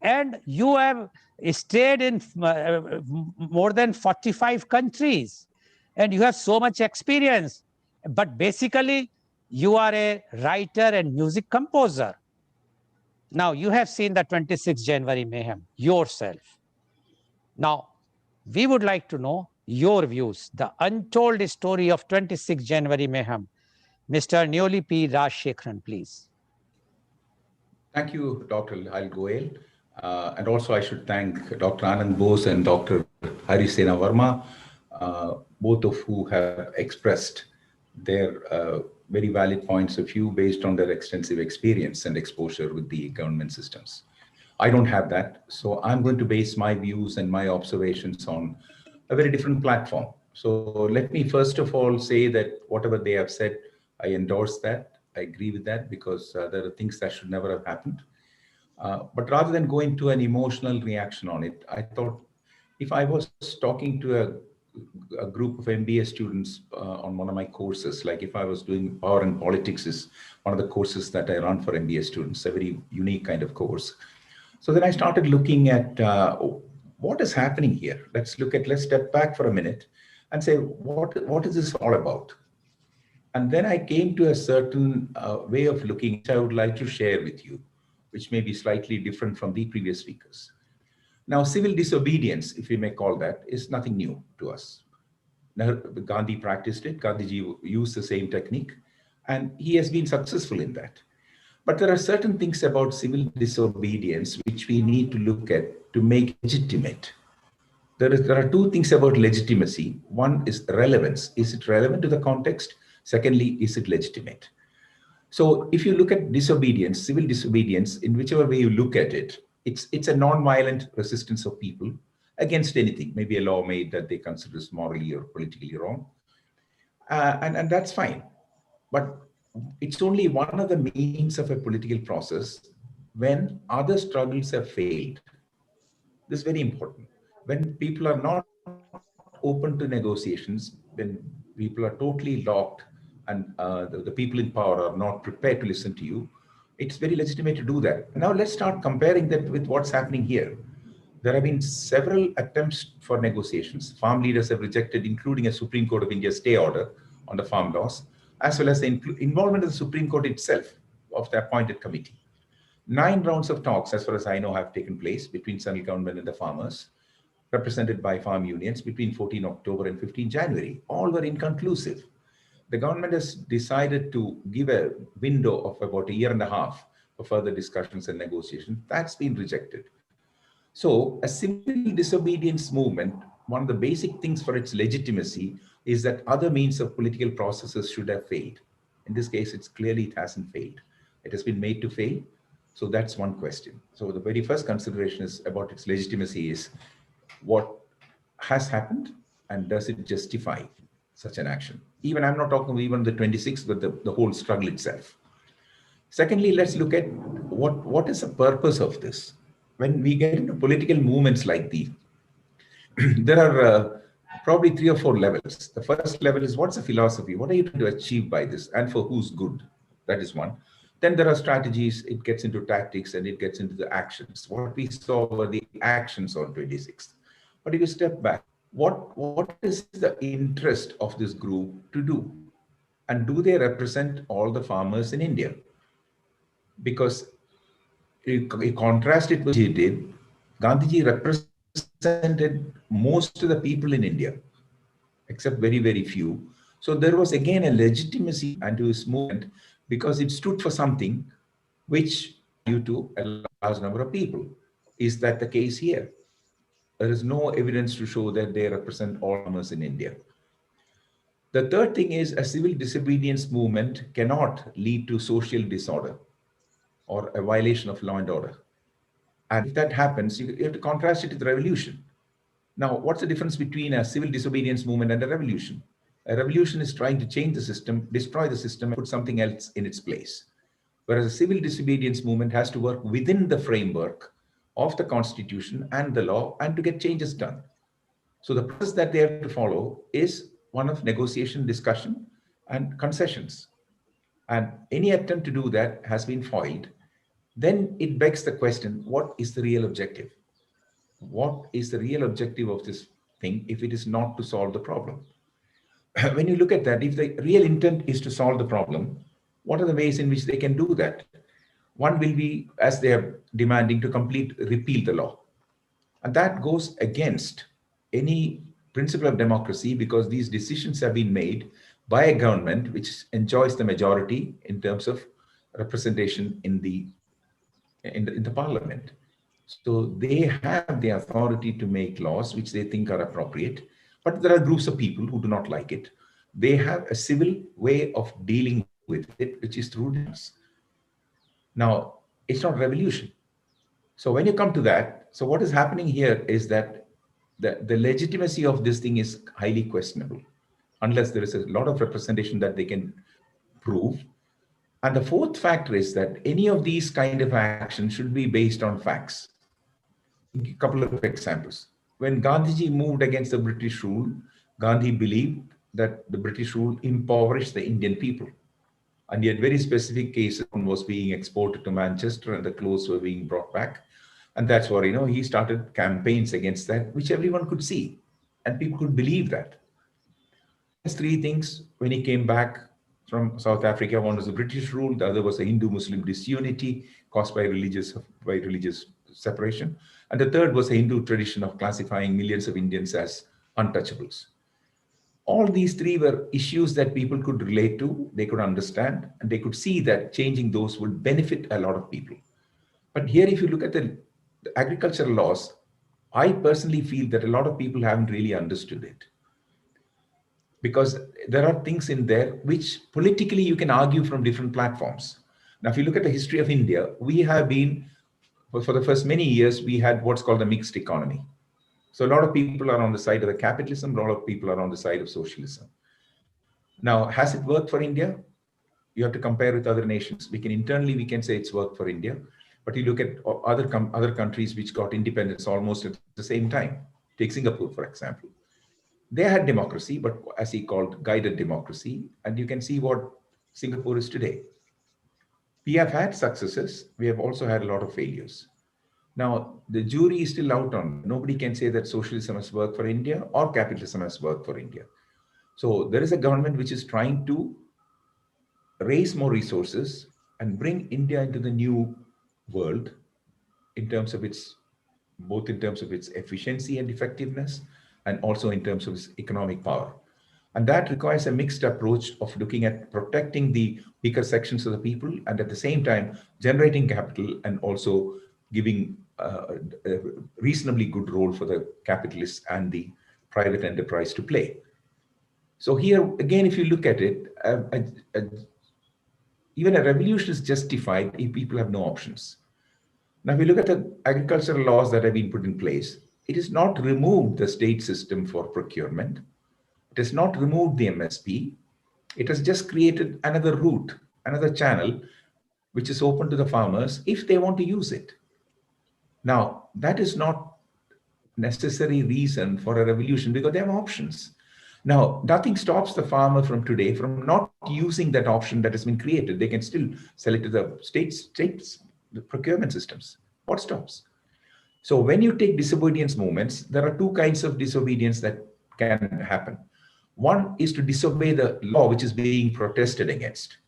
And you have stayed in more than 45 countries and you have so much experience. But basically, you are a writer and music composer. Now, you have seen the 26th January mayhem yourself. Now, we would like to know your views, the untold story of 26th January mayhem. Mr. Neoli P. Rajshekharan, please. Thank you, Dr. Goel. And also I should thank Dr. Anand Bose and Dr. Harisena Verma, both of who have expressed their very valid points of view based on their extensive experience and exposure with the government systems. I don't have that, so I'm going to base my views and my observations on a very different platform. So let me first of all say that whatever they have said, I endorse that. I agree with that because there are things that should never have happened. But rather than going to an emotional reaction on it, I thought if I was talking to a group of MBA students on one of my courses, like if I was doing Power and Politics is one of the courses that I run for MBA students, a very unique kind of course. So then I started looking at what is happening here. Let's step back for a minute and say, what is this all about? And then I came to a certain way of looking, which I would like to share with you, which may be slightly different from the previous speakers. Now, civil disobedience, if we may call that, is nothing new to us. Now, Gandhi practiced it, Gandhiji used the same technique, and he has been successful in that. But there are certain things about civil disobedience which we need to look at to make it legitimate. There are two things about legitimacy. One is relevance. Is it relevant to the context? Secondly, is it legitimate? So if you look at disobedience, civil disobedience, in whichever way you look at it, it's a non-violent resistance of people against anything, maybe a law made that they consider is morally or politically wrong. And that's fine. But it's only one of the means of a political process when other struggles have failed. This is very important. When people are not open to negotiations, when people are totally locked and the people in power are not prepared to listen to you, it's very legitimate to do that. Now let's start comparing that with what's happening here. There have been several attempts for negotiations. Farm leaders have rejected, including a Supreme Court of India stay order on the farm laws, as well as the involvement of the Supreme Court itself of the appointed committee. 9 rounds of talks, as far as I know, have taken place between central government and the farmers, represented by farm unions between 14 October and 15 January. All were inconclusive. The government has decided to give a window of about 1.5 years for further discussions and negotiations. That's been rejected. So a civil disobedience movement, one of the basic things for its legitimacy is that other means of political processes should have failed. In this case, it hasn't failed. It has been made to fail. So that's one question. So the very first consideration is about its legitimacy is what has happened and does it justify such an action? Even I'm not talking even the 26th, but the whole struggle itself. Secondly, let's look at what is the purpose of this. When we get into political movements like these, there are probably 3 or 4 levels. The first level is, what's the philosophy? What are you trying to achieve by this, and for whose good? That is one. Then there are strategies. It gets into tactics, and it gets into the actions. What we saw were the actions on 26th. But if you step back, what is the interest of this group to do? And do they represent all the farmers in India? Because you contrast it with Gandhiji did. Gandhiji represented most of the people in India, except very, very few. So there was again a legitimacy and to his movement because it stood for something which you to a large number of people. Is that the case here? There is no evidence to show that they represent all farmers in India. The third thing is, a civil disobedience movement cannot lead to social disorder or a violation of law and order. And if that happens, you have to contrast it with revolution. Now, what's the difference between a civil disobedience movement and a revolution? A revolution is trying to change the system, destroy the system, and put something else in its place. Whereas a civil disobedience movement has to work within the framework of the constitution and the law and to get changes done. So the process that they have to follow is one of negotiation, discussion, and concessions. And any attempt to do that has been foiled. Then it begs the question, what is the real objective? What is the real objective of this thing if it is not to solve the problem? When you look at that, if the real intent is to solve the problem, what are the ways in which they can do that? One will be, as they are demanding, to repeal the law. And that goes against any principle of democracy because these decisions have been made by a government which enjoys the majority in terms of representation in the parliament. So they have the authority to make laws which they think are appropriate, but there are groups of people who do not like it. They have a civil way of dealing with it, which is through demands. Now, it's not revolution. So when you come to that, so what is happening here is that the legitimacy of this thing is highly questionable, unless there is a lot of representation that they can prove. And the fourth factor is that any of these kind of actions should be based on facts. A couple of examples. When Gandhiji moved against the British rule, Gandhi believed that the British rule impoverished the Indian people. And he had very specific cases. One was being exported to Manchester and the clothes were being brought back. And that's why, he started campaigns against that, which everyone could see. And people could believe that. These three things, when he came back from South Africa, one was the British rule, the other was the Hindu-Muslim disunity caused by religious separation. And the third was the Hindu tradition of classifying millions of Indians as untouchables. All these three were issues that people could relate to, they could understand, and they could see that changing those would benefit a lot of people. But here, if you look at the agricultural laws, I personally feel that a lot of people haven't really understood it. Because there are things in there which politically you can argue from different platforms. Now, if you look at the history of India, we have been, for the first many years, we had what's called the mixed economy. So a lot of people are on the side of the capitalism, a lot of people are on the side of socialism. Now, has it worked for India? You have to compare with other nations. Internally, we can say it's worked for India, but you look at other countries which got independence almost at the same time. Take Singapore, for example. They had democracy, but as he called, guided democracy. And you can see what Singapore is today. We have had successes. We have also had a lot of failures. Now, the jury is still out on it. Nobody can say that socialism has worked for India or capitalism has worked for India. So there is a government which is trying to raise more resources and bring India into the new world in terms of both in terms of its efficiency and effectiveness, and also in terms of its economic power. And that requires a mixed approach of looking at protecting the weaker sections of the people and at the same time generating capital and also giving a reasonably good role for the capitalists and the private enterprise to play. So here, again, if you look at it, even a revolution is justified if people have no options. Now, if you look at the agricultural laws that have been put in place, it has not removed the state system for procurement. It has not removed the MSP. It has just created another route, another channel, which is open to the farmers if they want to use it. Now, that is not necessary reason for a revolution because they have options. Now, nothing stops the farmer from today from not using that option that has been created. They can still sell it to the states, the procurement systems. What stops? So when you take disobedience movements, there are two kinds of disobedience that can happen. One is to disobey the law which is being protested against.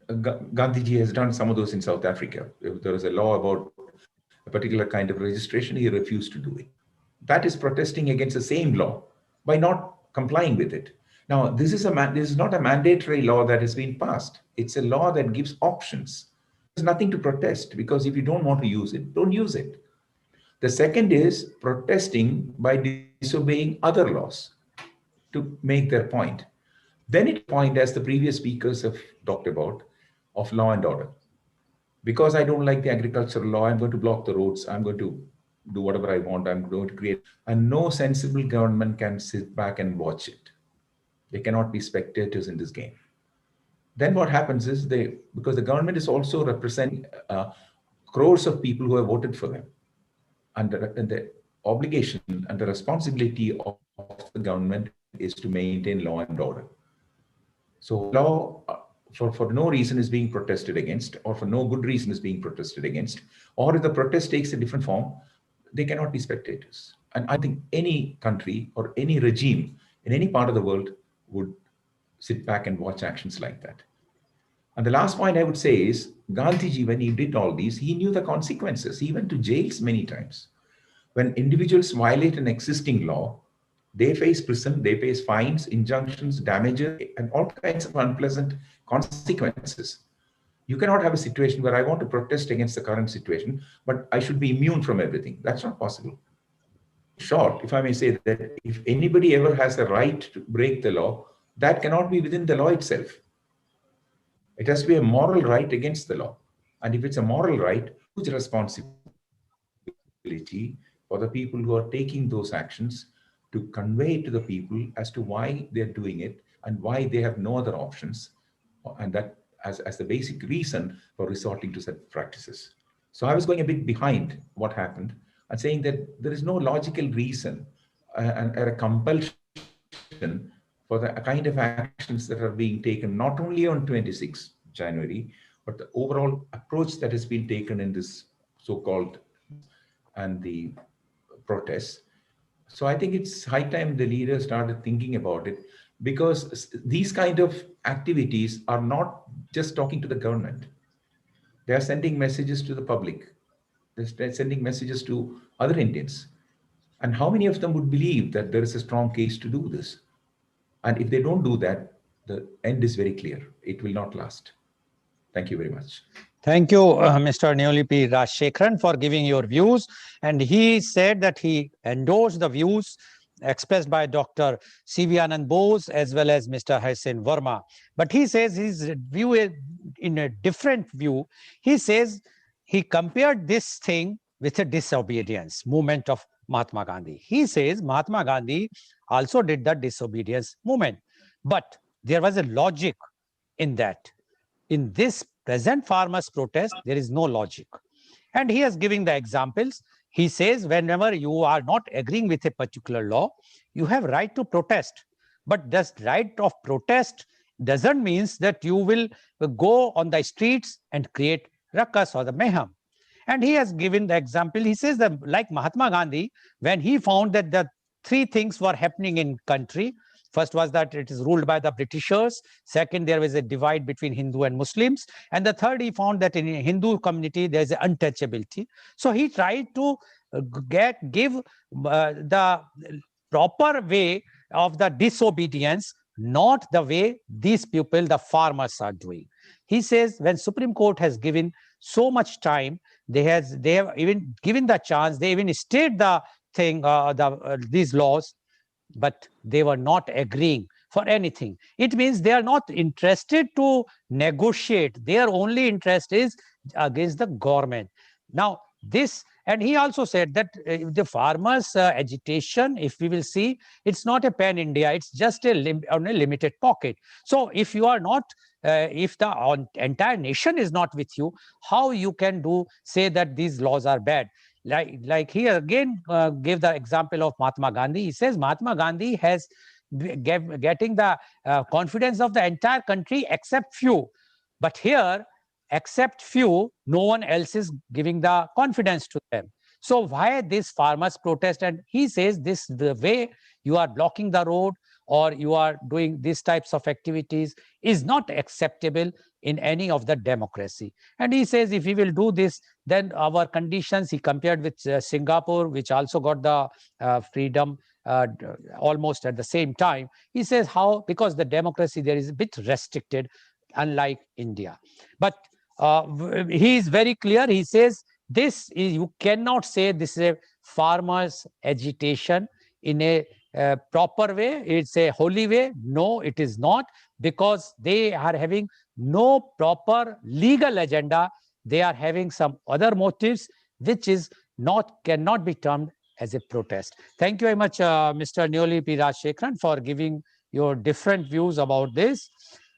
Gandhiji has done some of those in South Africa. If there was a law about a particular kind of registration, he refused to do it. That is protesting against the same law by not complying with it. Now, this is not a mandatory law that has been passed. It's a law that gives options. There's nothing to protest because if you don't want to use it, don't use it. The second is protesting by disobeying other laws to make their point. Then it point, as the previous speakers have talked about, of law and order. Because I don't like the agricultural law, I'm going to block the roads, I'm going to do whatever I want, I'm going to create. And no sensible government can sit back and watch it. They cannot be spectators in this game. Then what happens is because the government is also representing crores of people who have voted for them. And the obligation and the responsibility of the government is to maintain law and order. So law for no reason is being protested against, or for no good reason is being protested against, or if the protest takes a different form, they cannot be spectators. And I think any country or any regime in any part of the world would sit back and watch actions like that. And the last point I would say is Gandhiji, when he did all these, he knew the consequences. He went to jails many times. When individuals violate an existing law, they face prison, they face fines, injunctions, damages, and all kinds of unpleasant consequences. You cannot have a situation where I want to protest against the current situation, but I should be immune from everything. That's not possible. Short, if I may say that, if anybody ever has a right to break the law, that cannot be within the law itself. It has to be a moral right against the law. And if it's a moral right, huge responsibility for the people who are taking those actions to convey to the people as to why they're doing it and why they have no other options, and that as the basic reason for resorting to such practices. So I was going a bit behind what happened and saying that there is no logical reason and a compulsion for the kind of actions that are being taken, not only on 26 January, but the overall approach that has been taken in this so-called and the protests. So I think it's high time the leaders started thinking about it, because these kind of activities are not just talking to the government. They are sending messages to the public. They're sending messages to other Indians. And how many of them would believe that there is a strong case to do this? And if they don't do that, the end is very clear. It will not last. Thank you very much. Thank you, Mr. Neolipi Rajshekharan, for giving your views. And he said that he endorsed the views expressed by Dr. C.V. Anand Bose as well as Mr. Hussain Verma. But he says his view is in a different view. He says he compared this thing with a disobedience movement of Mahatma Gandhi. He says Mahatma Gandhi also did the disobedience movement, but there was a logic in that. In this present farmers' protest, there is no logic. And he is giving the examples. He says, whenever you are not agreeing with a particular law, you have right to protest. But this right of protest doesn't mean that you will go on the streets and create ruckus or the mayhem. And he has given the example. He says that like Mahatma Gandhi, when he found that the three things were happening in country. First was that it is ruled by the Britishers. Second, there was a divide between Hindu and Muslims. And the third, he found that in a Hindu community, there is an untouchability. So he tried to give the proper way of the disobedience, not the way these people, the farmers, are doing. He says when Supreme Court has given so much time, they have even given the chance, they even stayed the thing, these laws, but they were not agreeing for anything. It means they are not interested to negotiate. Their only interest is against the government. Now, this, and he also said that the farmers' agitation, if we will see, it's not a pan-India, it's just on a limited pocket. So if you are not, if the entire nation is not with you, how you can say that these laws are bad? Like he again gave the example of Mahatma Gandhi. He says Mahatma Gandhi has getting the confidence of the entire country except few. But here, except few, no one else is giving the confidence to them. So why this farmers protest? And he says this, the way you are blocking the road or you are doing these types of activities is not acceptable in any of the democracy. And he says if we will do this, then our conditions, he compared with Singapore, which also got the freedom almost at the same time. He says how, because the democracy there is a bit restricted, unlike India. But he is very clear. He says this is, you cannot say this is a farmers agitation in a proper way. It's a holy way. No, it is not, because they are having no proper legal agenda. They are having some other motives, which is cannot be termed as a protest. Thank you very much, Mr. Neoli P. Rajshekharan, for giving your different views about this.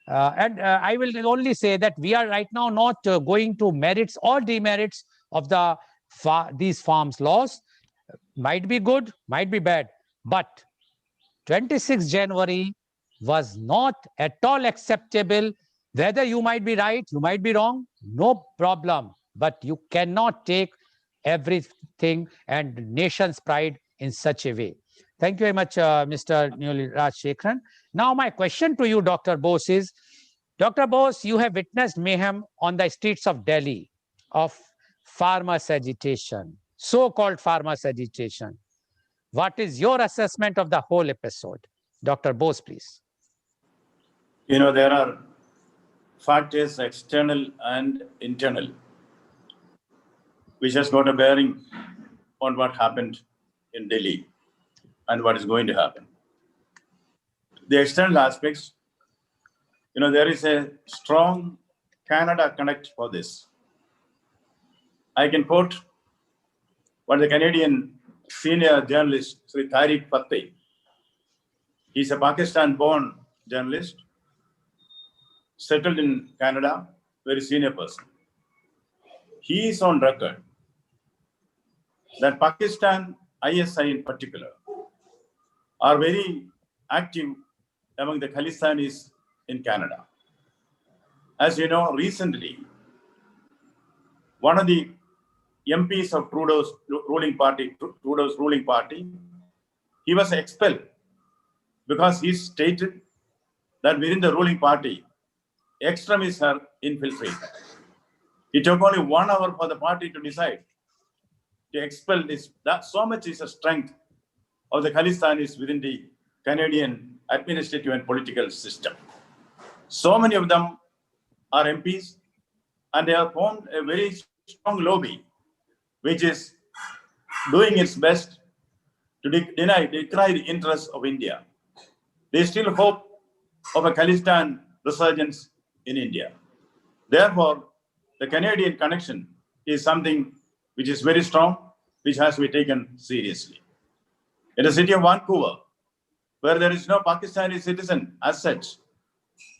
I will only say that we are right now not going to merits or demerits of these farms laws. Might be good, might be bad, but 26 January was not at all acceptable. Whether you might be right, you might be wrong, no problem. But you cannot take everything and nation's pride in such a way. Thank you very much, Mr. Neoli Rajshekharan. Now, my question to you, Dr. Bose, is, Dr. Bose, you have witnessed mayhem on the streets of Delhi of farmers' agitation, so-called farmers' agitation. What is your assessment of the whole episode? Dr. Bose, please. There are factors external and internal, which has got a bearing on what happened in Delhi and what is going to happen. The external aspects, there is a strong Canada connect for this. I can quote what the Canadian senior journalist, Sri Tariq Fateh. He's a Pakistan-born journalist, settled in Canada, very senior person. He is on record that Pakistan, ISI in particular, are very active among the Khalistanis in Canada. As you know, recently, one of the MPs of Trudeau's ruling party, he was expelled because he stated that within the ruling party, extremists are infiltrated. It took only 1 hour for the party to decide to expel this. That so much is a strength of the Khalistanis within the Canadian administrative and political system. So many of them are MPs, and they have formed a very strong lobby, which is doing its best to decry the interests of India. They still hope of a Khalistan resurgence in India. Therefore, the Canadian connection is something which is very strong, which has to be taken seriously. In the city of Vancouver, where there is no Pakistani citizen as such,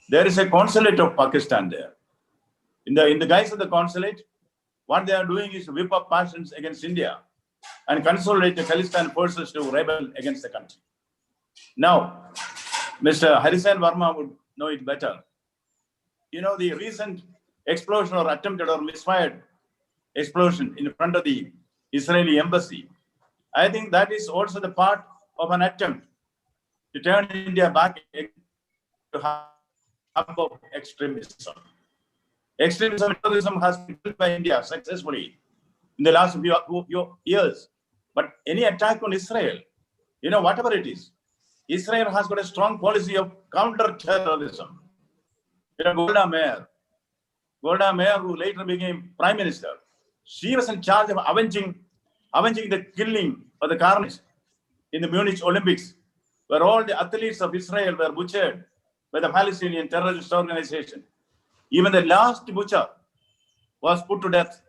there is a consulate of Pakistan there. In the guise of the consulate, what they are doing is to whip up passions against India and consolidate the Khalistan forces to rebel against the country. Now, Mr. Harisan Verma would know it better. The recent explosion or attempted or misfired explosion in front of the Israeli embassy, I think that is also the part of an attempt to turn India back to hub of extremism. Extremism and terrorism has been built by India successfully in the last few years. But any attack on Israel, whatever it is, Israel has got a strong policy of counter-terrorism. Golda Meir, who later became prime minister, she was in charge of avenging the killing of the carnage in the Munich Olympics, where all the athletes of Israel were butchered by the Palestinian terrorist organization. Even the last butcher was put to death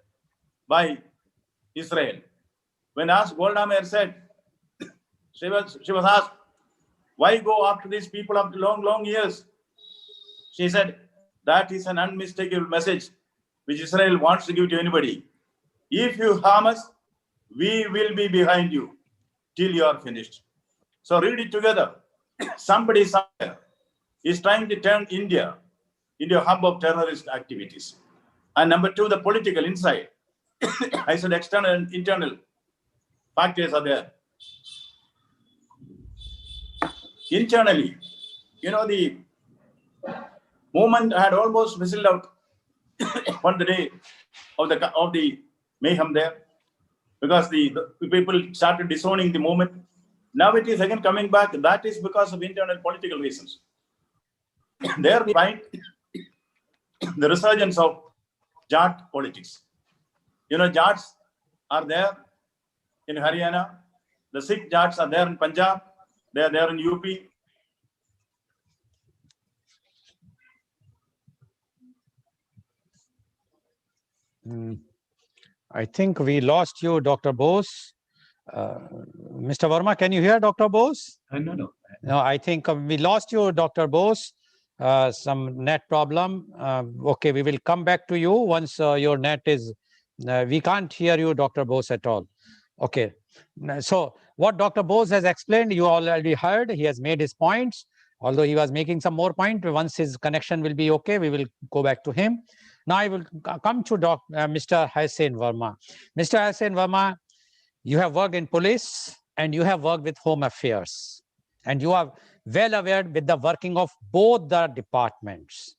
by Israel. When asked, Golda Meir said, she was asked, why go after these people after long years? She said, that is an unmistakable message which Israel wants to give to anybody. If you harm us, We will be behind you till you are finished. So read it together. Somebody somewhere is trying to turn India into a hub of terrorist activities. And number two, the political inside. I said external and internal factors are there. Internally, the movement had almost fizzled out on the day of the mayhem there, because the people started disowning the movement. Now it is again coming back. That is because of internal political reasons. There we find the resurgence of Jat politics. Jats are there in Haryana. The Sikh Jats are there in Punjab. They are there in UP. I think we lost you, Dr. Bose. Mr. Verma, can you hear Dr. Bose? No. No, I think we lost you, Dr. Bose. Some net problem. Okay, we will come back to you once your net is. We can't hear you, Dr. Bose, at all. Okay. So what Dr. Bose has explained, you already heard. He has made his points. Although he was making some more points, once his connection will be okay, we will go back to him. Now I will come to Mr. Hussain Verma. Mr. Hussain Verma, you have worked in police and you have worked with home affairs, and you are well aware with the working of both the departments.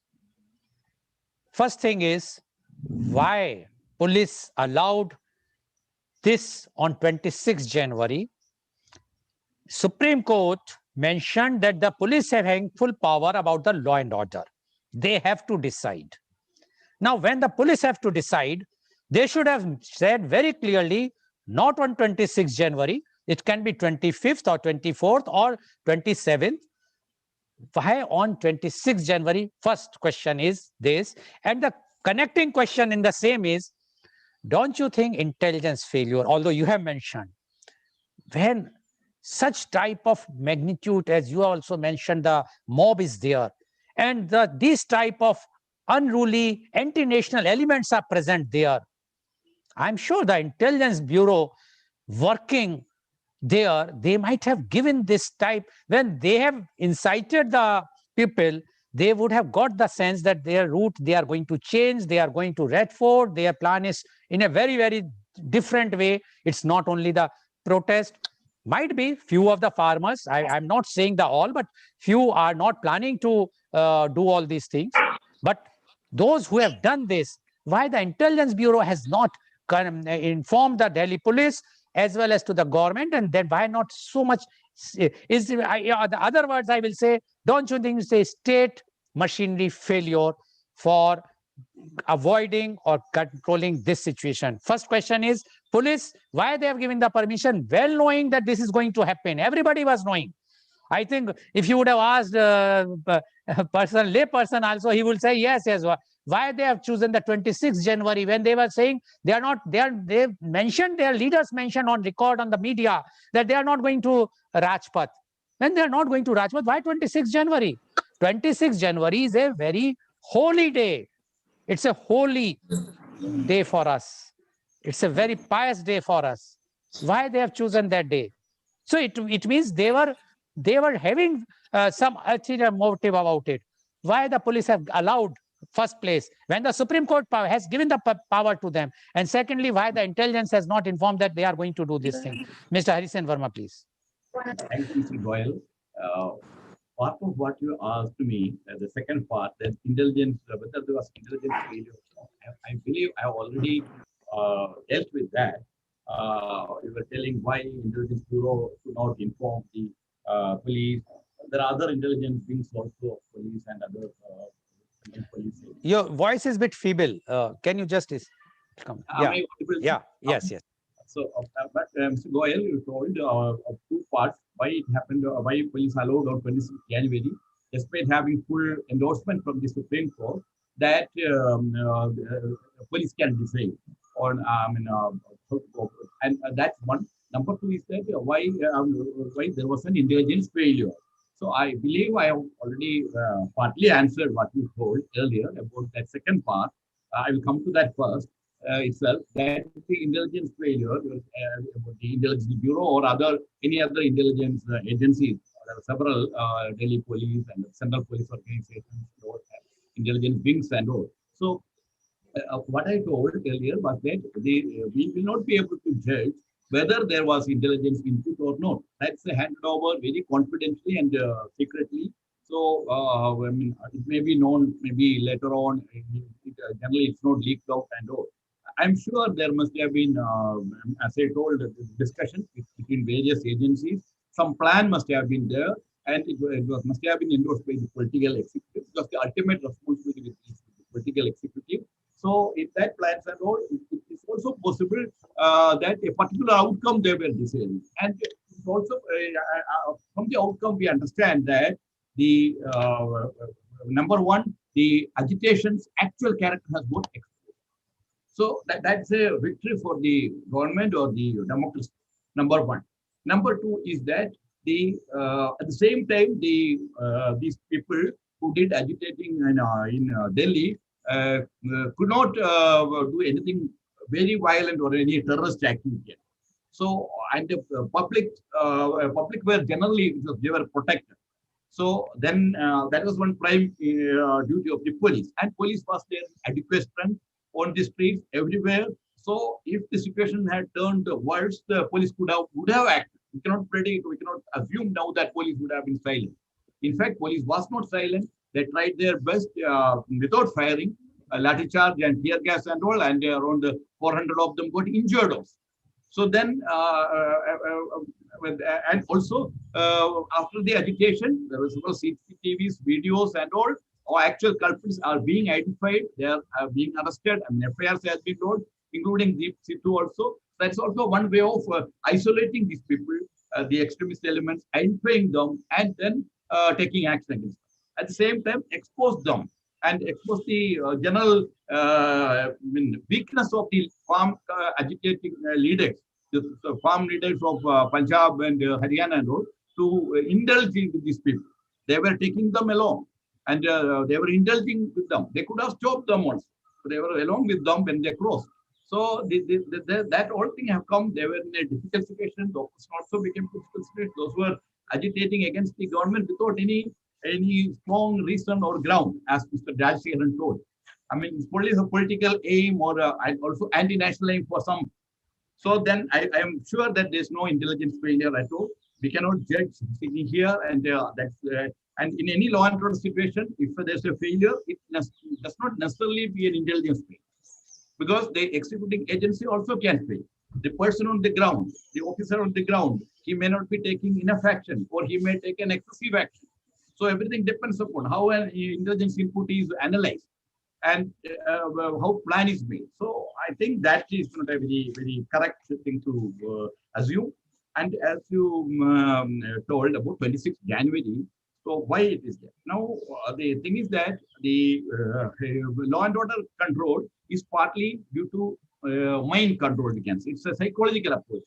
First thing is, why police allowed this on 26 January? Supreme Court mentioned that the police have having full power about the law and order. They have to decide. Now, when the police have to decide, they should have said very clearly, not on 26 January, it can be 25th or 24th or 27th. Why on 26 January? First question is this. And the connecting question in the same is, don't you think intelligence failure, although you have mentioned, when such type of magnitude, as you also mentioned, the mob is there, and these type of unruly anti-national elements are present there, I'm sure the Intelligence Bureau working there, they might have given this type, when they have incited the people, they would have got the sense that their route, they are going to change, they are going to Redford, their plan is in a very, very different way. It's not only the protest. Might be few of the farmers, I'm not saying the all, but few are not planning to do all these things. But those who have done this, why the Intelligence Bureau has not informed the Delhi police as well as to the government, and then why not so much is the other words I will say, don't you think it's a state machinery failure for avoiding or controlling this situation? First question is, police, why they have given the permission, well knowing that this is going to happen? Everybody was knowing. I think if you would have asked a lay person also, he will say yes. Why they have chosen the 26th January when they were saying they mentioned, their leaders mentioned on record on the media that they are not going to Rajpath. When they are not going to Rajpath, why 26th January? 26th January is a very holy day. It's a holy day for us. It's a very pious day for us. Why they have chosen that day? So it means they were having some ulterior motive about it. Why the police have allowed, first place, when the Supreme Court has given the power to them, and secondly, why the intelligence has not informed that they are going to do this thing? Mr. Hussain Verma, please. Thank you, Mr. Goel. Part of what you asked me, the second part, that intelligence, whether there was intelligence failure, I believe I already dealt with that. You were telling why Intelligence Bureau could not inform the police. There are other intelligence wings also, police and other police. Your voice is a bit feeble. Can you just come? Yes. So, but Mr. Goel, you told two parts why it happened, why police allowed on 26th January, despite having full endorsement from the Supreme Court that police can decide on, and that's one. Number two is that why there was an intelligence failure. So I believe I have already partly answered what you told earlier about that second part. I will come to that first. itself, that is the intelligence failure, the intelligence bureau or any other intelligence agencies. There are several Delhi police and central police organizations, intelligence wings and all. So what I told earlier was that we will not be able to judge whether there was intelligence input or not. That's handed over very confidentially and secretly. So, I mean, it may be known maybe later on. Generally, it's not leaked out and all. I'm sure there must have been, as I told, discussion between various agencies. Some plan must have been there, and must have been endorsed by the political executive, because the ultimate responsibility is the political executive. So, if that plans and all, it is also possible that a particular outcome they were deciding. And it's also from the outcome we understand that the number one, the agitation's actual character has got exposed. So that's a victory for the government or the democracy. Number one. Number two is that at the same time these people who did agitating in Delhi could not do anything very violent or any terrorist activity. So and the public were generally, they were protected. So then that was one prime duty of the police, and police was there adequate strength on the streets everywhere. So if the situation had turned worse, the police would have acted. We cannot predict, we cannot assume now that police would have been silent. In fact, police was not silent. They tried their best without firing, lathi charge and tear gas and all, and around 400 of them got injured also. So then, and also after the agitation, there was CCTVs, videos, and all. Our actual culprits are being identified. They are being arrested. I mean, FIRs has been lodged, including Deep Situ also. That's also one way of isolating these people, the extremist elements, identifying them, and then taking action against them. At the same time, expose them and expose the general weakness of the farm agitating leaders, the farm leaders of Punjab and Haryana and all, to indulge into these people. They were taking them along, and they were indulging with them. They could have stopped them also. They were along with them when they crossed. So that whole thing have come. They were in a difficult situation. The opposition also became difficult situation. Those were agitating against the government without any strong reason or ground, as Mr. Rajshekharan told. I mean, it's only a political aim or also anti-national aim for some. So then I am sure that there's no intelligence failure at all. We cannot judge sitting here, and and in any law and order situation, if there's a failure, it does not necessarily be an intelligence failure, because the executing agency also can fail. The person on the ground, the officer on the ground, he may not be taking enough action, or he may take an excessive action. So everything depends upon how an intelligence input is analyzed and how plan is made. So I think that is not a very correct thing to assume. And as you told about 26th January, so why it is there? Now, the thing is that the law and order control is partly due to mind control, we can say. It's a psychological approach.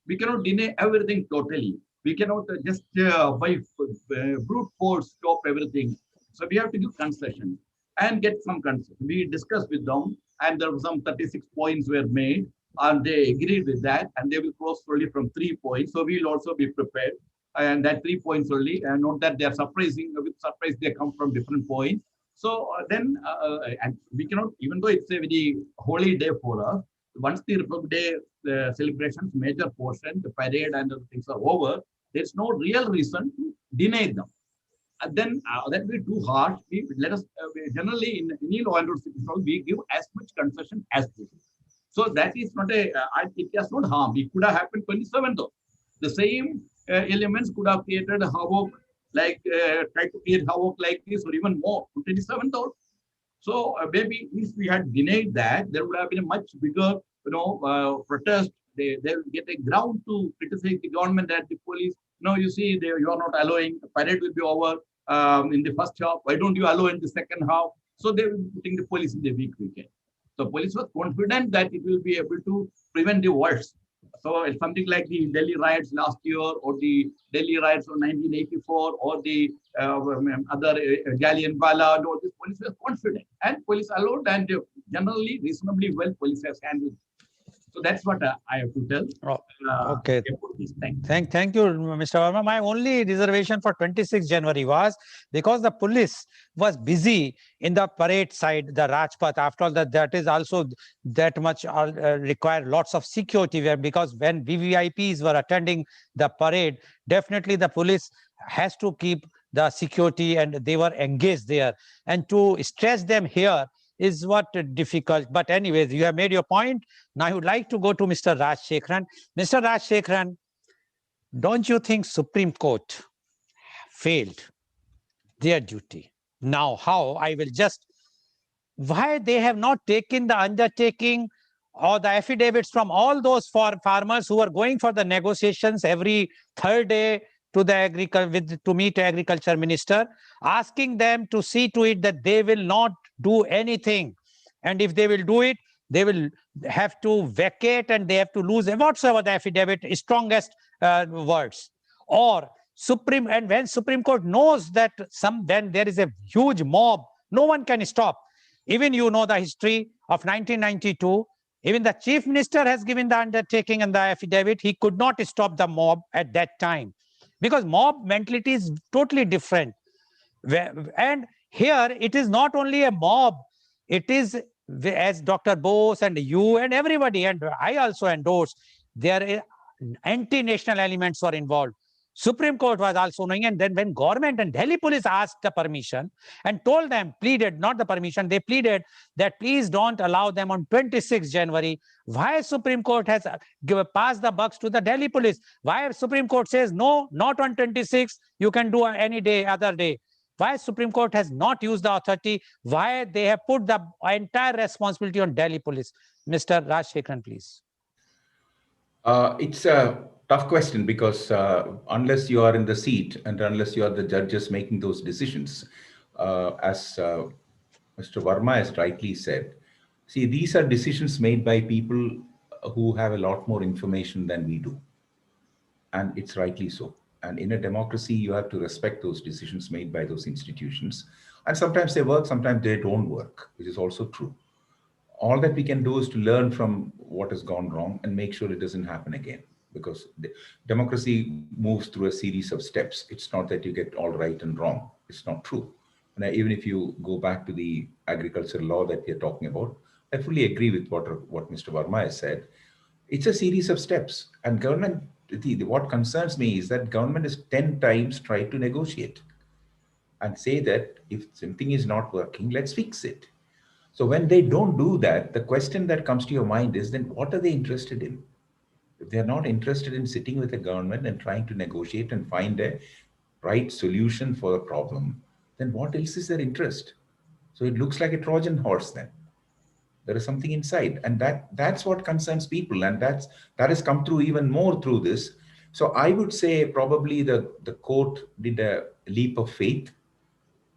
We cannot deny everything totally. We cannot just by brute force stop everything. So we have to give concession and get some concession. We discussed with them, and there were some 36 points were made, and they agreed with that, and they will close only from 3 points. So we will also be prepared, and that 3 points only. And note that they are surprising. With surprise, they come from different points. So then, and we cannot, even though it's a very holy day for us, once the Republic Day celebrations, major portion, the parade and other things are over, there's no real reason to deny them. And then that will be too harsh. Let us generally in any law and order situation, we give as much concession as possible. So that is not it has not harmed. It could have happened 27th. The same elements could have created havoc, like try to create havoc like this, or even more, 27th. So maybe if we had denied that, there would have been a much bigger, protest. They will get a ground to criticize the government and the police. No, you see, you are not allowing. The parade will be over in the first half. Why don't you allow in the second half? So they will be putting the police in the weak wicket. So police was confident that it will be able to prevent the worst. So it's something like the Delhi riots last year, or the Delhi riots of 1984, or the other Jallianwala. No, this police was confident, and police allowed, and generally reasonably well police has handled. So that's what I have to tell Okay. about this. Thank you. Thank you, Mr. Verma. My only reservation for 26 January was because the police was busy in the parade side, the Rajpath. After all, that is also that much require lots of security there, because when VVIPs were attending the parade, definitely the police has to keep the security and they were engaged there. And to stress them here is what difficult. But anyways, you have made your point. Now I would like to go to Mr. Raj Shekharan. Mr. Raj Shekharan, don't you think Supreme Court failed their duty? Now, how? I will just, why they have not taken the undertaking or the affidavits from all those farmers who are going for the negotiations every third day to the to meet agriculture minister, asking them to see to it that they will not do anything, and if they will do it, they will have to vacate and they have to lose whatsoever the affidavit strongest words. Or Supreme, and when Supreme Court knows that when there is a huge mob, no one can stop. Even you know the history of 1992. Even the chief minister has given the undertaking and the affidavit. He could not stop the mob at that time because mob mentality is totally different. And here it is not only a mob, it is, as Dr. Bose and you and everybody, and I also endorse, there are anti-national elements were involved. Supreme Court was also knowing, and then when government and Delhi police asked the permission and told them, pleaded, not the permission, they pleaded that please don't allow them on 26 January. Why Supreme Court has passed the bucks to the Delhi police? Why Supreme Court says, no, not on 26, you can do any day, other day? Why Supreme Court has not used the authority? Why they have put the entire responsibility on Delhi police? Mr. Raj Shekharan, please. It's a tough question because unless you are in the seat and unless you are the judges making those decisions, as Mr. Verma has rightly said, see, these are decisions made by people who have a lot more information than we do. And it's rightly so. And in a democracy, you have to respect those decisions made by those institutions. And sometimes they work, sometimes they don't work, which is also true. All that we can do is to learn from what has gone wrong and make sure it doesn't happen again. Because democracy moves through a series of steps. It's not that you get all right and wrong. It's not true. And even if you go back to the agriculture law that we are talking about, I fully agree with what Mr. Verma has said. It's a series of steps. And government, what concerns me is that government has 10 times tried to negotiate and say that if something is not working, let's fix it. So when they don't do that, the question that comes to your mind is then what are they interested in? If they're not interested in sitting with the government and trying to negotiate and find a right solution for the problem, then what else is their interest? So it looks like a Trojan horse then. There is something inside, and that's what concerns people, and that has come through even more through this. So I would say probably the court did a leap of faith.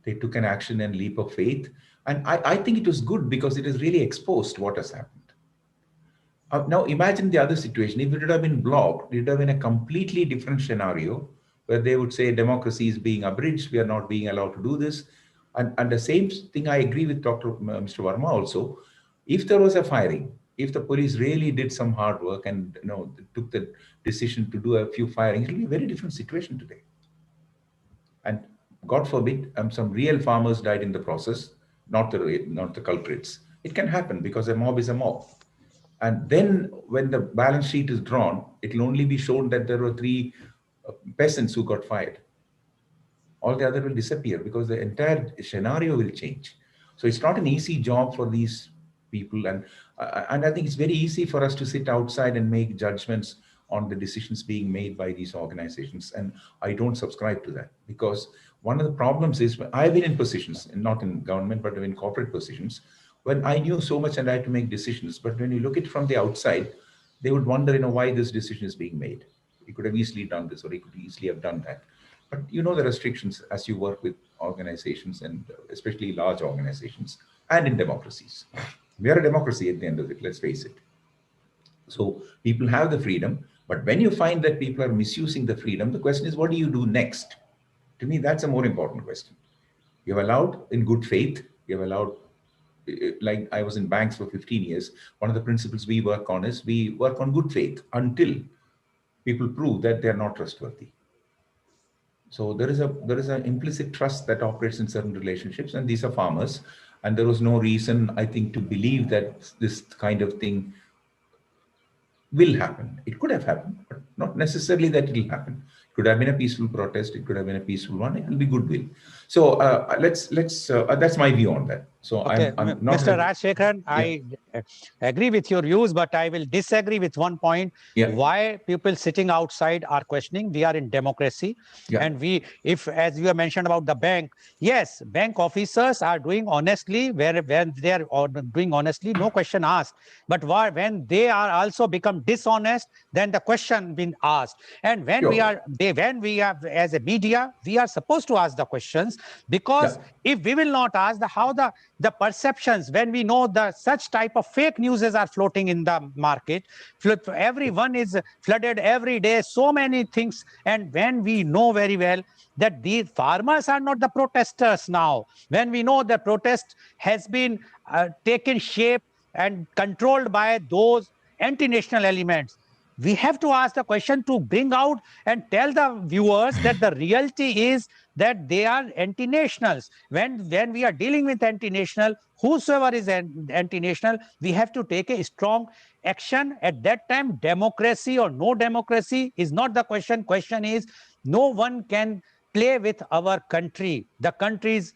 They took an action and leap of faith, and I think it was good because it has really exposed what has happened. Now imagine the other situation. If it would have been blocked, it would have been a completely different scenario where they would say democracy is being abridged, we are not being allowed to do this. And the same thing I agree with Mr. Verma also. If there was a firing, if the police really did some hard work and took the decision to do a few firings, it will be a very different situation today. And God forbid, some real farmers died in the process, not the culprits. It can happen because a mob is a mob. And then when the balance sheet is drawn, it will only be shown that there were 3 peasants who got fired. All the other will disappear because the entire scenario will change. So it's not an easy job for these people. And I think it's very easy for us to sit outside and make judgments on the decisions being made by these organizations. And I don't subscribe to that because one of the problems is I've been in positions, not in government, but in corporate positions, when I knew so much and I had to make decisions. But when you look at it from the outside, they would wonder, why this decision is being made. He could have easily done this or he could easily have done that. But you know the restrictions as you work with organizations and especially large organizations and in democracies. We are a democracy at the end of it, let's face it. So people have the freedom, but when you find that people are misusing the freedom, the question is, what do you do next? To me, that's a more important question. You have allowed in good faith, you have allowed like I was in banks for 15 years. One of the principles we work on is we work on good faith until people prove that they are not trustworthy. So there is an implicit trust that operates in certain relationships, and these are farmers. And there was no reason, I think, to believe that this kind of thing will happen. It could have happened, but not necessarily that it will happen. It could have been a peaceful protest. It could have been a peaceful one. It will be goodwill. So let's that's my view on that. So Okay, I'm not Mr. in a, Rajshekharan, yeah, I agree with your views, but I will disagree with one point. yeah, Why people sitting outside are questioning? We are in democracy, yeah, and if as you have mentioned about the bank, yes, bank officers are doing honestly where they are doing honestly, no question asked. But when they are also become dishonest, then the question been asked. And when sure, when we have as a media, we are supposed to ask the questions, because yeah, if we will not ask, how the perceptions, when we know the such type of fake news are floating in the market, everyone is flooded every day, so many things. And when we know very well that these farmers are not the protesters now, when we know the protest has been taken shape and controlled by those anti-national elements, we have to ask the question to bring out and tell the viewers that the reality is that they are anti-nationals. When we are dealing with anti-national, whosoever is anti-national, we have to take a strong action. At that time, democracy or no democracy is not the question. Question is, no one can play with our country. The country is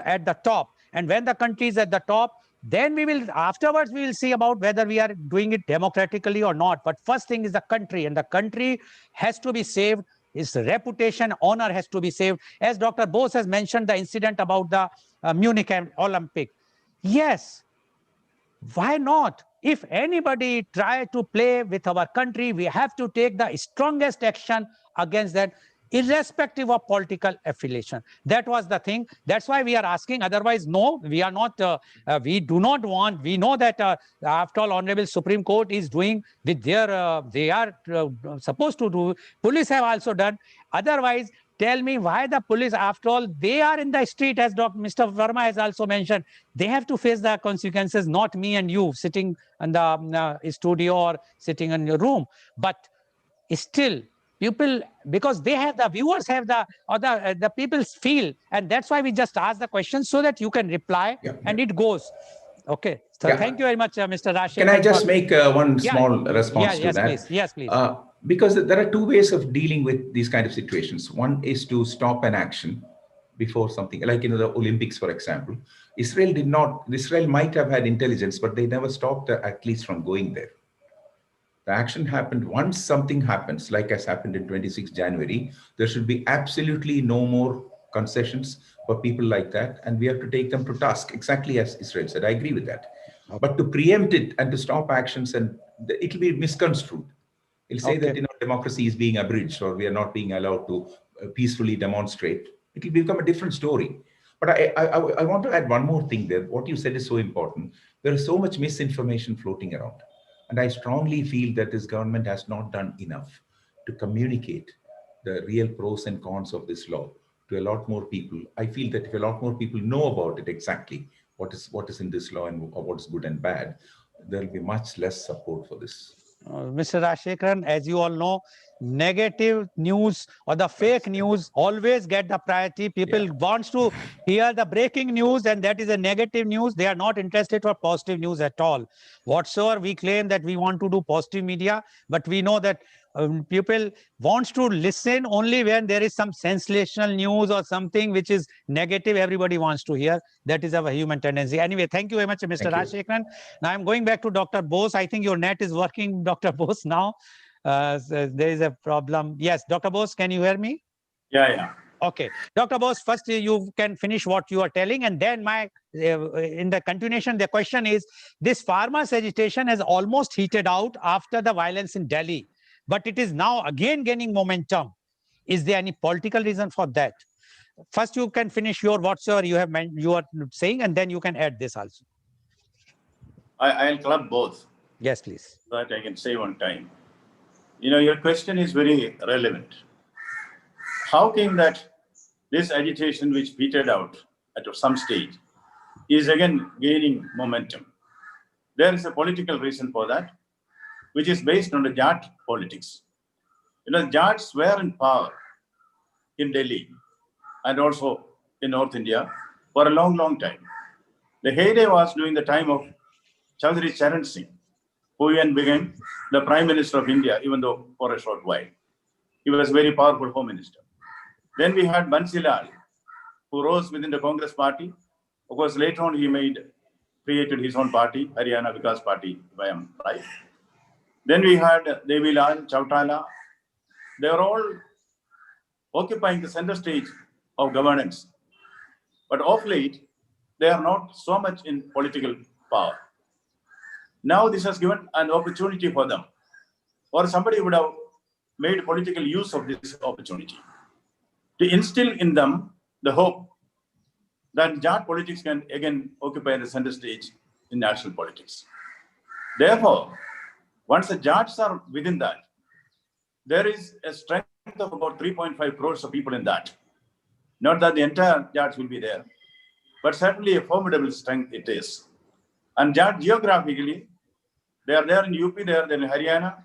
at the top. And when the country is at the top, then afterwards we will see about whether we are doing it democratically or not. But first thing is the country, and the country has to be saved. Its reputation, honor has to be saved. As Dr. Bose has mentioned the incident about the Munich Olympic. Yes, why not? If anybody try to play with our country, we have to take the strongest action against that, irrespective of political affiliation. That was the thing. That's why we are asking. Otherwise, no, we are not. We do not want. We know that after all, Honorable Supreme Court is doing with their. They are supposed to do. Police have also done. Otherwise, tell me why the police, after all, they are in the street, as Mr. Verma has also mentioned. They have to face the consequences, not me and you sitting in the studio or sitting in your room. But still, people, because they have, the viewers have the people feel, and that's why we just ask the question so that you can reply, yeah, and it goes. Okay. So yeah. thank you very much, Mr. Can I Rajshekharan, for just make one yeah, small yeah, response to yes, that? please, yes, please. Because there are two ways of dealing with these kind of situations. One is to stop an action before something, like the Olympics, for example. Israel might have had intelligence, but they never stopped the athletes from going there. The action happened. Once something happens, like has happened in 26 January, there should be absolutely no more concessions for people like that. And we have to take them to task, exactly as Israel said. I agree with that. Okay. But to preempt it and to stop actions, and it will be misconstrued. It'll say Okay. that democracy is being abridged, or we are not being allowed to peacefully demonstrate. It will become a different story. But I want to add one more thing there. What you said is so important. There is so much misinformation floating around. And I strongly feel that this government has not done enough to communicate the real pros and cons of this law to a lot more people. I feel that if a lot more people know about it exactly, what is in this law and what is good and bad, there will be much less support for this. Mr. Rajshekharan, as you all know, negative news or the fake news always get the priority. People Yeah. wants to hear the breaking news, and that is a negative news. They are not interested for positive news at all. Whatsoever we claim that we want to do positive media, but we know that people wants to listen only when there is some sensational news or something which is negative. Everybody wants to hear. That is our human tendency. Anyway, thank you very much, Mr. Thank you. Rajshekharan. Now I'm going back to Dr. Bose. I think your net is working, Dr. Bose, now. So there is a problem. Yes, Dr. Bose, can you hear me? Yeah. Okay. Dr. Bose, first you can finish what you are telling, and then in the continuation, the question is, this farmers' agitation has almost heated out after the violence in Delhi, but it is now again gaining momentum. Is there any political reason for that? First, you can finish your whatsoever you are saying, and then you can add this also. I'll club both Yes, please. so that I can say one time. Your question is very relevant. How came that this agitation which petered out at some stage is again gaining momentum. There is a political reason for that, which is based on the Jat politics. You know, Jats were in power in Delhi and also in North India for a long, long time. The heyday was during the time of Chaudhry Charan Singh, who then became the Prime Minister of India, even though for a short while. He was a very powerful Home Minister. Then we had Bansilal, who rose within the Congress party. Of course, later on, he created his own party, Haryana Vikas Party, if I am right. Then we had Devilal, Chautala. They were all occupying the center stage of governance. But of late, they are not so much in political power. Now this has given an opportunity for them, or somebody would have made political use of this opportunity to instill in them the hope that Jat politics can again occupy the center stage in national politics. Therefore, once the Jats are within that, there is a strength of about 3.5 crores of people in that. Not that the entire Jats will be there, but certainly a formidable strength it is. And Jat geographically, they are there in UP, they are there in Haryana.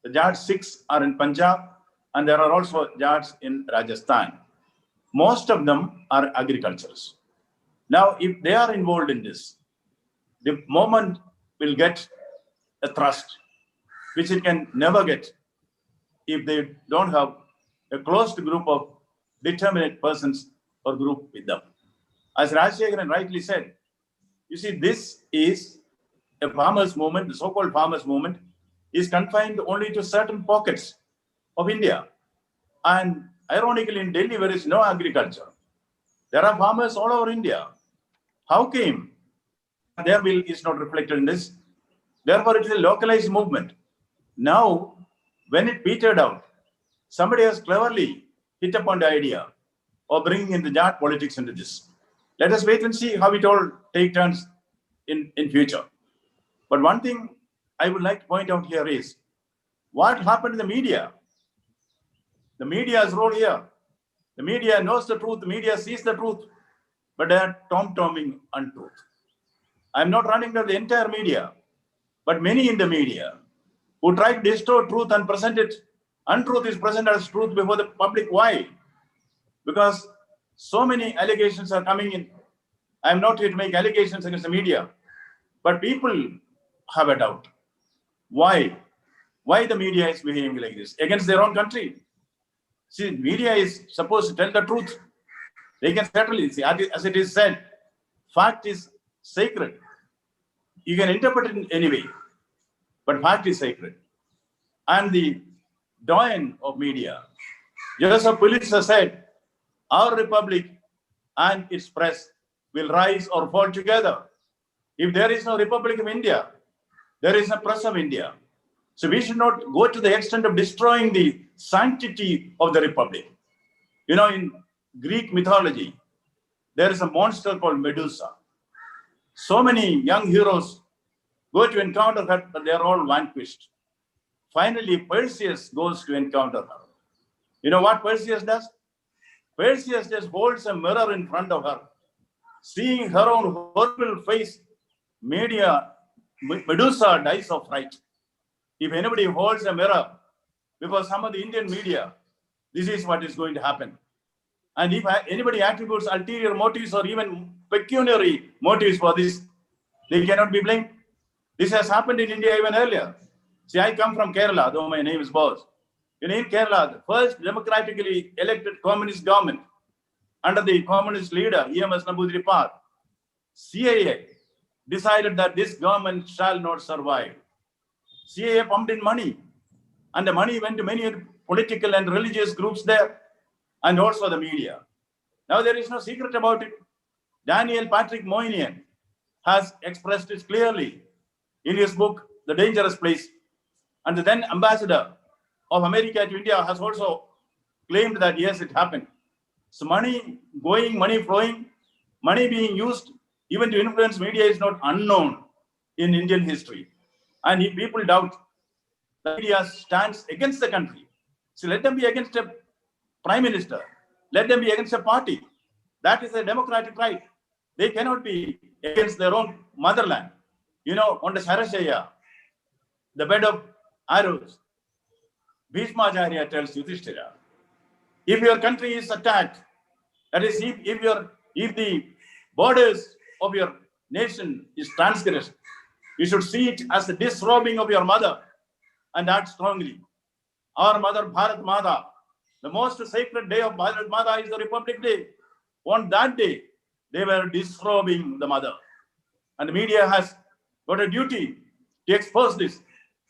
The Jats 6 are in Punjab, and there are also Jats in Rajasthan. Most of them are agriculturists. Now, if they are involved in this, the movement will get a thrust, which it can never get if they don't have a closed group of determinate persons or group with them. As Rajshekharan rightly said, you see, this is a farmers' movement, the so-called farmers' movement is confined only to certain pockets of India. And ironically, in Delhi, there is no agriculture. There are farmers all over India. How came that their will is not reflected in this? Therefore, it is a localized movement. Now, when it petered out, somebody has cleverly hit upon the idea of bringing in the Jat politics into this. Let us wait and see how it all take turns in future. But one thing I would like to point out here is what happened in the media. The media's role here. The media knows the truth, the media sees the truth, but they are tom-tomming untruth. I'm not running to the entire media, but many in the media who try to distort truth and present it, untruth is presented as truth before the public. Why? Because so many allegations are coming in. I'm not here to make allegations against the media, but people have a doubt. Why? Why the media is behaving like this against their own country? See, media is supposed to tell the truth. They can certainly see, as it is said, fact is sacred. You can interpret it in any way, but fact is sacred. And the doyen of media, Joseph Pulitzer said, our republic and its press will rise or fall together. If there is no Republic of India, there is a press of India. So we should not go to the extent of destroying the sanctity of the republic. You know, in Greek mythology, there is a monster called Medusa. So many young heroes go to encounter her, but they are all vanquished. Finally, Perseus goes to encounter her. You know what Perseus does? Perseus just holds a mirror in front of her. Seeing her own horrible face, Medusa dies of fright. If anybody holds a mirror before some of the Indian media, this is what is going to happen. And if anybody attributes ulterior motives or even pecuniary motives for this, they cannot be blamed. This has happened in India even earlier. See, I come from Kerala, though my name is Bose. In Kerala, the first democratically elected communist government under the communist leader, EMS Namboodiripad, CIA decided that this government shall not survive. CIA pumped in money, and the money went to many political and religious groups there, and also the media. Now there is no secret about it. Daniel Patrick Moynihan has expressed it clearly in his book, The Dangerous Place. And the then ambassador of America to India has also claimed that yes, it happened. So money going, money flowing, money being used even to influence media is not unknown in Indian history. And if people doubt, the media stands against the country. So let them be against a prime minister. Let them be against a party. That is a democratic right. They cannot be against their own motherland. On the Sarashaya, the bed of arrows, Bhishmacharya tells Yudhishthira, if your country is attacked, that is, if the borders of your nation is transgressed, you should see it as the disrobing of your mother and act strongly. Our mother, Bharat Mata, the most sacred day of Bharat Mata is the Republic Day. On that day, they were disrobing the mother. And the media has got a duty to expose this.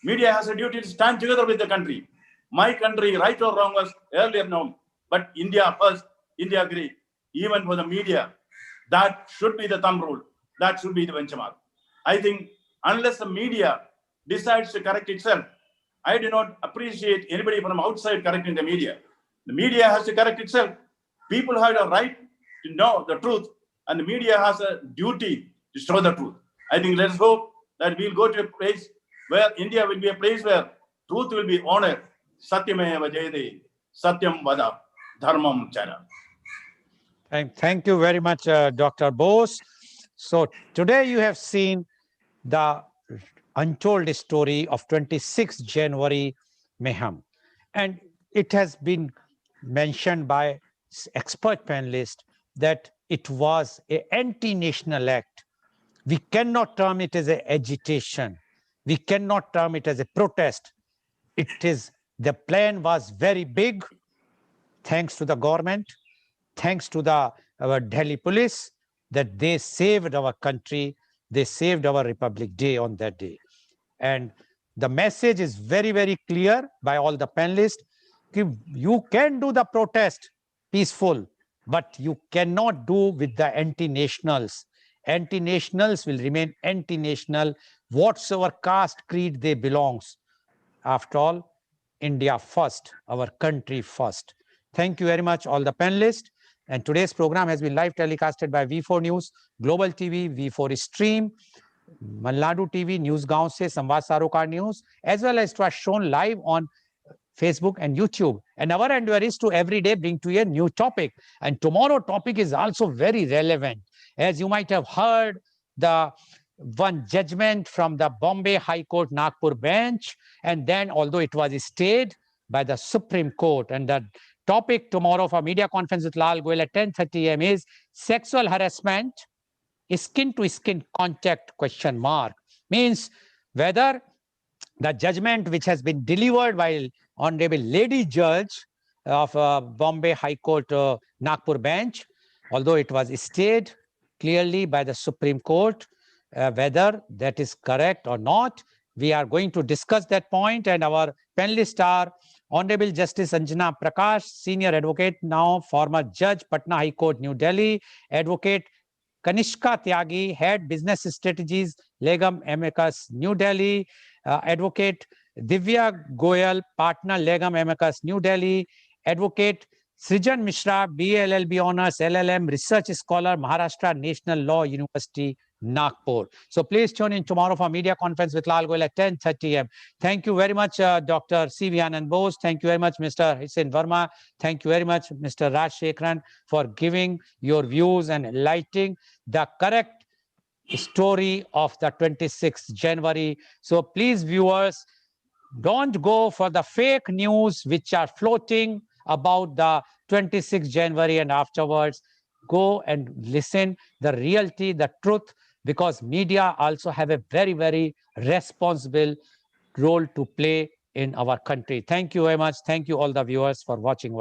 Media has a duty to stand together with the country. My country, right or wrong, was earlier known. But India first, India great. Even for the media, that should be the thumb rule. That should be the benchmark. I think unless the media decides to correct itself, I do not appreciate anybody from outside correcting the media. The media has to correct itself. People have a right to know the truth, and the media has a duty to show the truth. I think let's hope that we'll go to a place where India will be a place where truth will be honored. Satyameva Jayade, Satyam Vada, Dharmam Chara. Thank you very much, Dr. Bose. So today you have seen the untold story of 26 January mayhem. And it has been mentioned by expert panelists that it was an anti-national act. We cannot term it as an agitation. We cannot term it as a protest. The plan was very big, thanks to the government, thanks to our Delhi police, that they saved our country, they saved our Republic Day on that day. And the message is very, very clear by all the panelists. You can do the protest peaceful, but you cannot do with the anti-nationals. Anti-nationals will remain anti-national, whatsoever caste, creed they belongs. After all, India first, our country first. Thank you very much, all the panelists. And today's program has been live telecasted by V4 News, Global TV, V4 Stream, Malnadu TV, News Gaon se, Samvad Sarokar News, as well as it was shown live on Facebook and YouTube. And our endeavor is to every day bring to you a new topic. And tomorrow topic is also very relevant. As you might have heard, the one judgment from the Bombay High Court Nagpur bench, and then although it was stayed by the Supreme Court, and the topic tomorrow for media conference with Lal Goel at 10:30 a.m. is sexual harassment, skin to skin contact ? Means whether the judgment which has been delivered by Honorable Lady Judge of Bombay High Court Nagpur bench, although it was stayed clearly by the Supreme Court, whether that is correct or not. We are going to discuss that point, and our panelists are Honorable Justice Anjana Prakash, Senior Advocate, now former Judge, Patna High Court, New Delhi, Advocate Kanishka Tyagi, Head Business Strategies, Legam Amicus, New Delhi, Advocate Divya Goel, Partner, Legam Amicus, New Delhi, Advocate Srijan Mishra, BLLB Honors, LLM, Research Scholar, Maharashtra National Law University, Nagpur. So please tune in tomorrow for media conference with Lal Goel at 10:30 a.m. Thank you very much, Dr. C.V. Anand Bose. Thank you very much, Mr. Hussein Verma. Thank you very much, Mr. Raj Shekharan, for giving your views and enlightening the correct story of the 26th January. So please, viewers, don't go for the fake news which are floating about the 26th January and afterwards. Go and listen the reality, the truth, because media also have a very, very responsible role to play in our country. Thank you very much. Thank you all the viewers for watching.